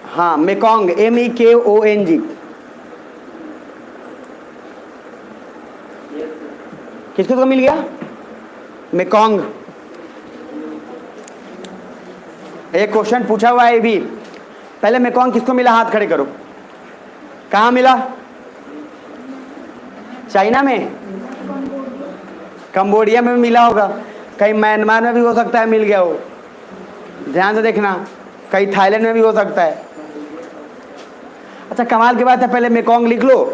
हाँ मेकोंग, MEKONG, किसको तो मिल गया, मेकोंग। एक क्वेश्चन पूछा हुआ है भी, पहले मेकोंग किसको मिला, हाथ खड़े करो, कहाँ मिला? चाइना में, कंबोडिया में मिला होगा, कहीं म्यांमार में भी हो सकता है मिल गया हो, ध्यान से देखना, कहीं थाईलैंड में भी हो सकता है। अच्छा कमाल की बात है, पहले मेकोंग लिख लो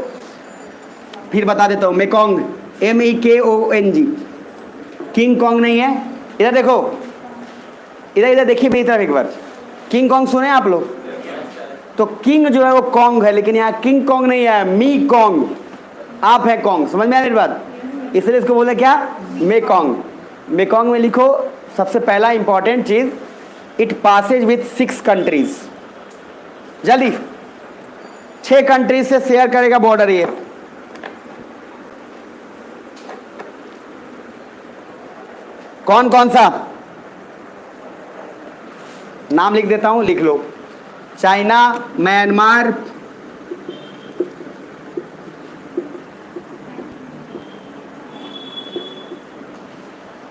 फिर बता देता हूँ। मेकोंग MEKONG, किंग कॉन्ग नहीं है। इधर देखो, इधर इधर देखिए मेरी तरफ एक बार। किंग कॉन्ग सुने आप लोग? तो किंग जो है वो कॉन्ग है, लेकिन यहाँ किंग कॉन्ग नहीं है, मी कॉन्ग, आप है कॉन्ग। समझ में आ रही बात? इसलिए इसको बोले क्या? मेकोंग। मेकोंग में लिखो सबसे पहला इंपॉर्टेंट चीज, इट पासेज विथ 6 कंट्रीज। जल्दी, 6 कंट्रीज से शेयर करेगा बॉर्डर ये। कौन कौन सा? नाम लिख देता हूं, लिख लो। China, Myanmar,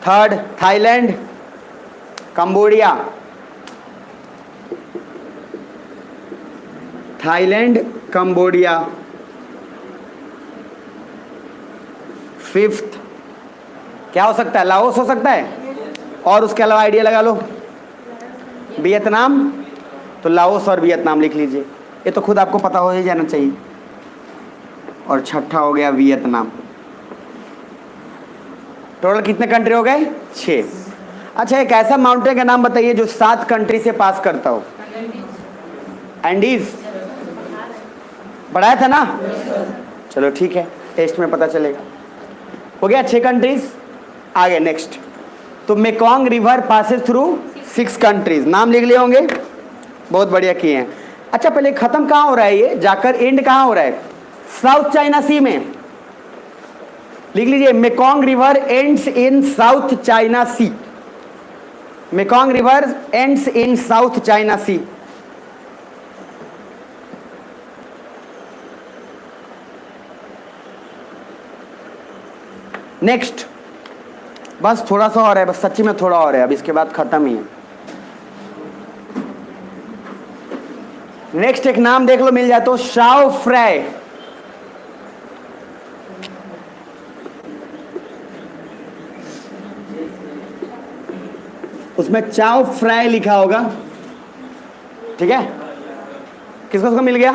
third Thailand, Cambodia, Thailand Cambodia, fifth क्या हो सकता है? लाओस हो सकता है, और उसके अलावा आइडिया लगा लो, वियतनाम। तो लाओस और वियतनाम लिख लीजिए, ये तो खुद आपको पता हो ही जाना चाहिए। और छठा हो गया वियतनाम। टोटल कितने कंट्री हो गए? 6। अच्छा एक ऐसा माउंटेन का नाम बताइए जो 7 कंट्री से पास करता हो। एंडीज पढ़ाया था ना? चलो ठीक है, टेस्ट में पता चलेगा। हो गया 6 कंट्रीज। आगे नेक्स्ट, तो Mekong river passes through 6 countries. नाम लिख लिए होंगे, बहुत बढ़िया किए हैं। अच्छा पहले खत्म कहाँ हो रहा है ये, जाकर एंड कहाँ हो रहा है? साउथ चाइना सी में। लिख लीजिए, Mekong river ends in South China Sea. Mekong river ends in South China C. Next, बस थोड़ा सा और है, बस सच्ची में थोड़ा और है, अब इसके बाद खत्म ही है। नेक्स्ट एक नाम देख लो, मिल जाए तो, शाओ फ्राई। उसमें चाओ फ्राई लिखा होगा, ठीक है? किसको किसको मिल गया?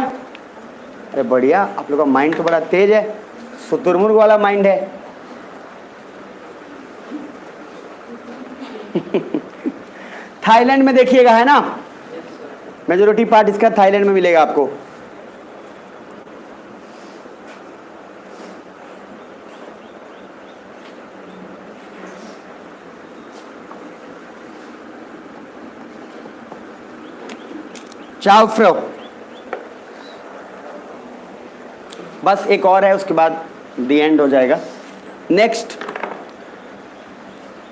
अरे बढ़िया, आप लोगों का माइंड तो बड़ा तेज है, शुतुरमुर्ग वाला माइंड है। थाईलैंड में देखिएगा, है ना? मेजोरिटी पार्ट इसका थाईलैंड में मिलेगा आपको। चाओ फ्रो। बस एक और है, उसके बाद दी एंड हो जाएगा। नेक्स्ट,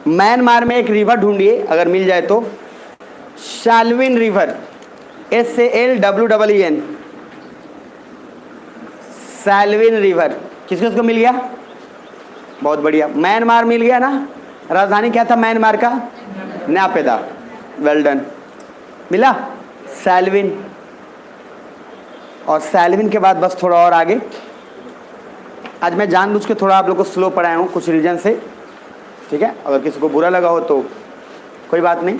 म्यांमार में एक रिवर ढूंढिए अगर मिल जाए तो, शाल्विन रिवर, SALWWEN, साल्विन रिवर। किसको किसको मिल गया? बहुत बढ़िया, म्यांमार मिल गया ना? राजधानी क्या था म्यांमार का? न्यापेदा। वेल डन, मिला साल्विन। और साल्विन के बाद बस थोड़ा और आगे। आज मैं जानबूझ के थोड़ा आप लोग को स्लो पढ़ाया हूँ कुछ रीजन से, ठीक है? अगर किसी को बुरा लगा हो तो कोई बात नहीं,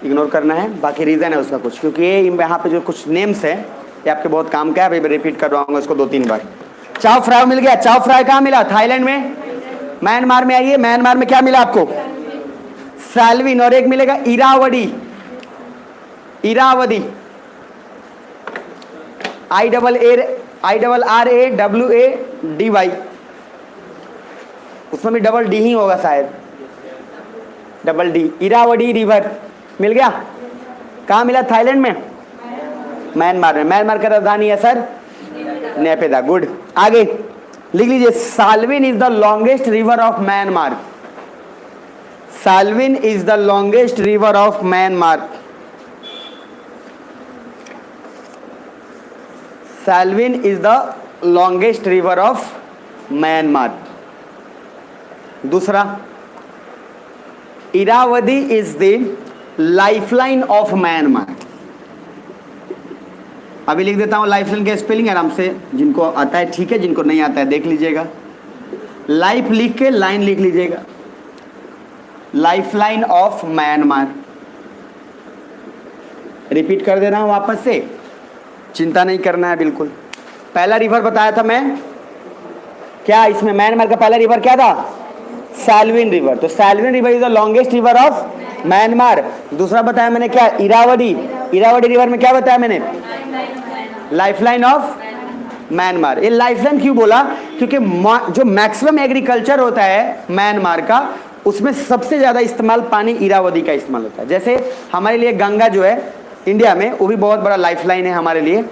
इग्नोर करना है। बाकी रीज़न है उसका कुछ, क्योंकि ये यहाँ पे जो कुछ नेम्स है ये आपके बहुत काम का है। अभी मैं रिपीट करवाऊंगा इसको 2-3 बार। चाओ फ्राई मिल गया। चाओ फ्राई कहाँ मिला? थाईलैंड में। म्यांमार में आइए, म्यांमार में क्या मिला आपको? साल्विन। और एक मिलेगा इरावदी, इरावदी, IRRAWADY। उसमें भी डबल डी ही होगा शायद, डबल डी। इरावदी रिवर मिल गया। कहाँ मिला? थाईलैंड में, म्यांमार में। म्यांमार का राजधानी है सर नेपेदा। गुड, आगे लिख लीजिए, Salween is the longest river of Myanmar. Salween is the longest river of Myanmar. Salween is the longest river of Myanmar. दूसरा, Irrawaddy is the lifeline of Myanmar. अभी लिख देता हूँ लाइफलाइन के स्पेलिंग आराम से, जिनको आता है ठीक है, जिनको नहीं आता है देख लीजिएगा। लाइफ लिख के लाइन लिख लीजिएगा, लाइफलाइन ऑफ म्यांमार। रिपीट कर दे रहा हूँ वापस से, चिंता नहीं करना है बिल्कुल। पहला रिवर बताया था मैं, क्या इसमें म्यांमार का पहला रिवर क्या था? Salween river. तो Salween river is the longest river of Myanmar. दूसरा बताया मैंने क्या? इरावदी। इरावदी रिवर में क्या बताया मैंने? Lifeline of Myanmar. ये लाइफलाइन क्यों बोला? क्योंकि जो मैक्सिमम एग्रीकल्चर होता है म्यांमार का, उसमें सबसे ज्यादा इस्तेमाल पानी इरावदी का इस्तेमाल होता है। जैसे हमारे लिए गंगा जो है इंडिया में, वो भी बहुत बड़ा लाइफलाइन है हमारे लिए।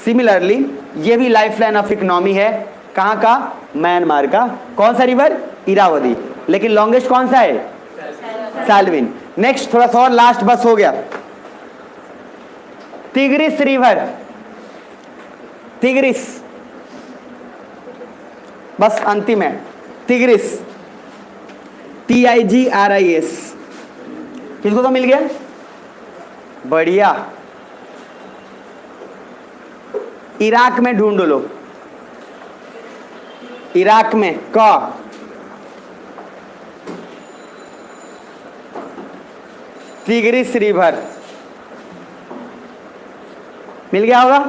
सिमिलरली ये भी लाइफलाइन ऑफ इकोनॉमी है। कहाँ का? म्यांमार का। कौन सा रिवर? इरावदी। लेकिन लॉन्गेस्ट कौन सा है? सैल्विन। नेक्स्ट थोड़ा सा और, लास्ट बस हो गया। तिग्रिस रिवर। तिग्रिस बस अंतिम है। तिग्रिस, TIGRIS। किसको तो मिल गया? बढ़िया। इराक में ढूंढ लो, इराक में का तिग्रिस रिवर मिल गया होगा,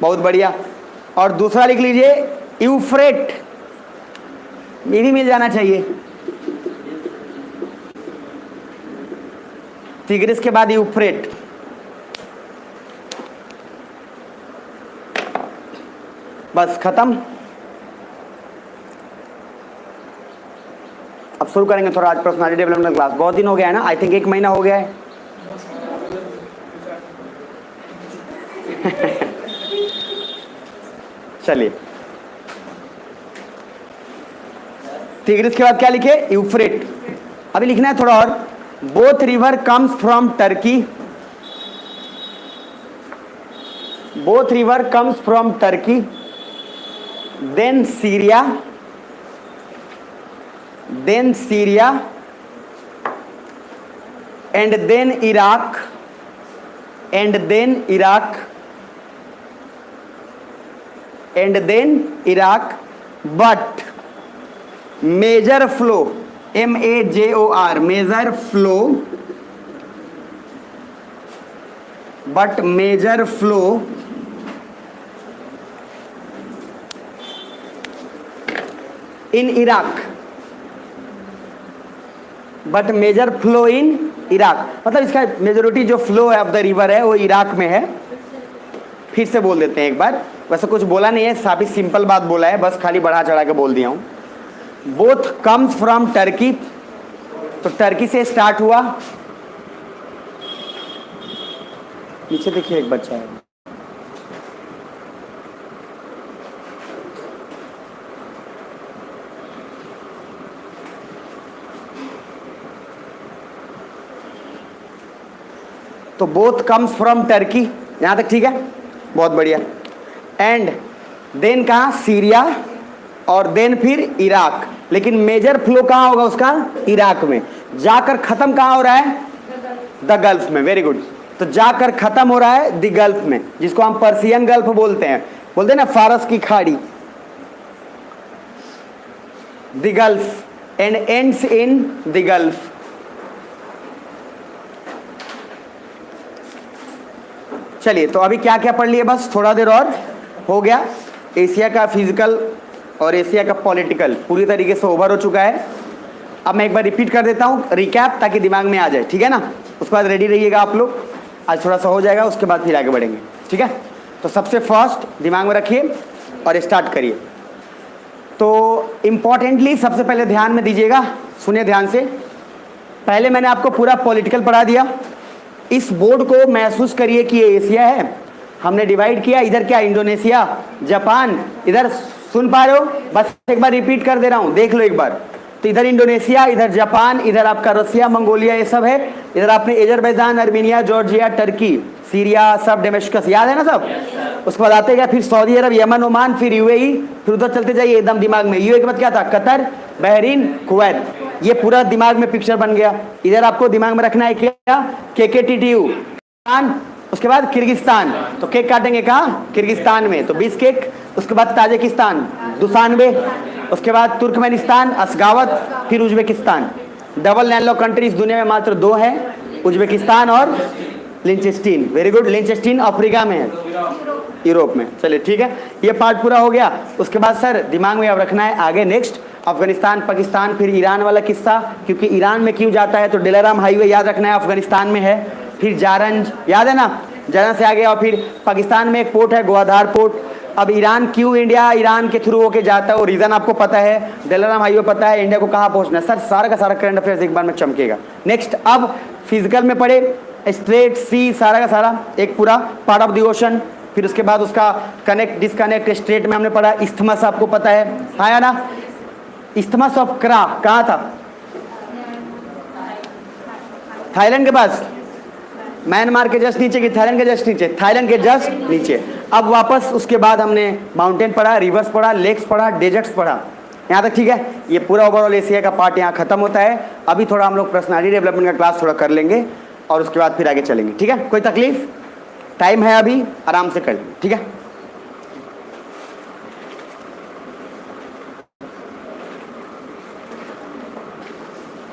बहुत बढ़िया। और दूसरा लिख लीजिए यूफ्रेट, ये भी मिल जाना चाहिए। तिग्रिस के बाद यूफ्रेट। बस खत्म। अब शुरू करेंगे थोड़ा आज पर्सनालिटी डेवलपमेंट क्लास। बहुत दिन हो गया है ना, आई थिंक 1 महीना हो गया है। चलिए, तिग्रिस के बाद क्या लिखे? यूफ्रेट। अभी लिखना है थोड़ा और। Both river comes from Turkey, both river comes from Turkey, then Syria, then Syria, and then Iraq, and then Iraq, and then Iraq, but major flow, MAJOR, major flow, but major flow in Iraq, but major flow in Iraq. मतलब इसका majority जो flow है of the river है वो Iraq में है। फिर से बोल देते हैं एक बार, वैसे कुछ बोला नहीं है, काफी सिंपल बात बोला है, बस खाली बढ़ा चढ़ा के बोल दिया हूँ। बोथ कम्स फ्रॉम टर्की, तो टर्की से स्टार्ट हुआ। नीचे देखिए एक बच्चा है। तो बोथ कम्स फ्रॉम टर्की, यहां तक ठीक है, बहुत बढ़िया। एंड देन कहाँ? सीरिया, और देन फिर इराक। लेकिन मेजर फ्लो कहाँ होगा उसका? इराक में। जाकर खत्म कहाँ हो रहा है? द गल्फ में। Very good. तो जाकर खत्म हो रहा है द गल्फ में, जिसको हम पर्सियन गल्फ बोलते हैं ना, फारस की खाड़ी। The gulf and ends in the gulf. चलिए, तो अभी क्या क्या पढ़ लिए? बस थोड़ा देर और हो गया। एशिया का फिजिकल और एशिया का पॉलिटिकल पूरी तरीके से ओवर हो चुका है। अब मैं एक बार रिपीट कर देता हूँ रिकैप, ताकि दिमाग में आ जाए, ठीक है ना? उसके बाद रेडी रहिएगा आप लोग, आज थोड़ा सा हो जाएगा, उसके बाद फिर आगे बढ़ेंगे, ठीक है? तो सबसे फर्स्ट दिमाग में रखिए और स्टार्ट करिए। तो इम्पॉर्टेंटली सबसे पहले ध्यान में दीजिएगा, सुनिए ध्यान से। पहले मैंने आपको पूरा पॉलिटिकल पढ़ा दिया। इस बोर्ड को महसूस करिए कि ये एशिया है, हमने डिवाइड किया। इधर क्या? Indonesia, Japan. इधर सुन पा रहे हो? बस एक बार रिपीट कर दे रहा हूँ, देख लो एक बार। तो इधर इंडोनेशिया, इधर जापान, इधर आपका रसिया, मंगोलिया, ये सब है। इधर आपने Azerbaijan, Armenia, Georgia, Turkey, Syria, सब डेमेस्कस, याद है ना सब? उसके बाद आते गया फिर सऊदी अरब, यमन, ओमान, फिर यूएई, फिर उधर चलते जाइए एकदम दिमाग में। यूएई के बाद क्या था? Qatar, Bahrain, Kuwait. ये पूरा दिमाग में पिक्चर बन गया। इधर आपको दिमाग में रखना है क्या? KKTTU, उसके बाद किर्गिस्तान, तो केक काटेंगे कहाँ? किर्गिस्तान में, तो 20 केक। उसके बाद ताजिकिस्तान 92, उसके बाद तुर्कमेनिस्तान अशगावत, फिर उज्बेकिस्तान। डबल लैंडलॉक कंट्रीज दुनिया में मात्र 2 हैं, उज्बेकिस्तान और लिंचेस्टीन। वेरी गुड, लिंचेस्टीन अफ्रीका में है, यूरोप में। चलिए ठीक है, ये पार्ट पूरा हो गया। उसके बाद सर दिमाग में अब रखना है आगे नेक्स्ट अफगानिस्तान, पाकिस्तान, फिर ईरान वाला किस्सा, क्योंकि ईरान में क्यों जाता है तो दिलाराम हाईवे याद रखना है, अफगानिस्तान में है। फिर जारंज याद है ना, जारंज से आगे, और फिर पाकिस्तान में एक पोर्ट है ग्वादार पोर्ट। अब ईरान क्यों इंडिया ईरान के थ्रू होके जाता है वो रीज़न आपको पता है, दिलाराम हाईवे पता है, इंडिया को कहाँ पहुँचना है। सर सारा का सारा करंट अफेयर्स एक बार में चमकेगा। नेक्स्ट अब फिजिकल में पढ़े स्ट्रेट सी, सारा का सारा एक पूरा पार्ट ऑफ द ओशन। फिर उसके बाद उसका कनेक्ट डिस्कनेक्ट स्ट्रेट में हमने पढ़ा। इस्थमस आपको पता है, हाँ या ना? इस्थमस ऑफ क्रा कहाँ था? थाईलैंड के पास, म्यांमार के जस्ट नीचे कि थाईलैंड के जस्ट नीचे? थाईलैंड के जस्ट नीचे। अब वापस उसके बाद हमने माउंटेन पढ़ा, रिवर्स पढ़ा, लेक्स पढ़ा, डेजर्ट्स पढ़ा, यहाँ तक ठीक है। ये पूरा ओवरऑल एशिया का पार्ट यहाँ खत्म होता है। अभी थोड़ा हम लोग पर्सनालिटी डेवलपमेंट का क्लास थोड़ा कर लेंगे और उसके बाद फिर आगे चलेंगे, ठीक है? कोई तकलीफ? टाइम है अभी, आराम से कर लेंगे, ठीक है?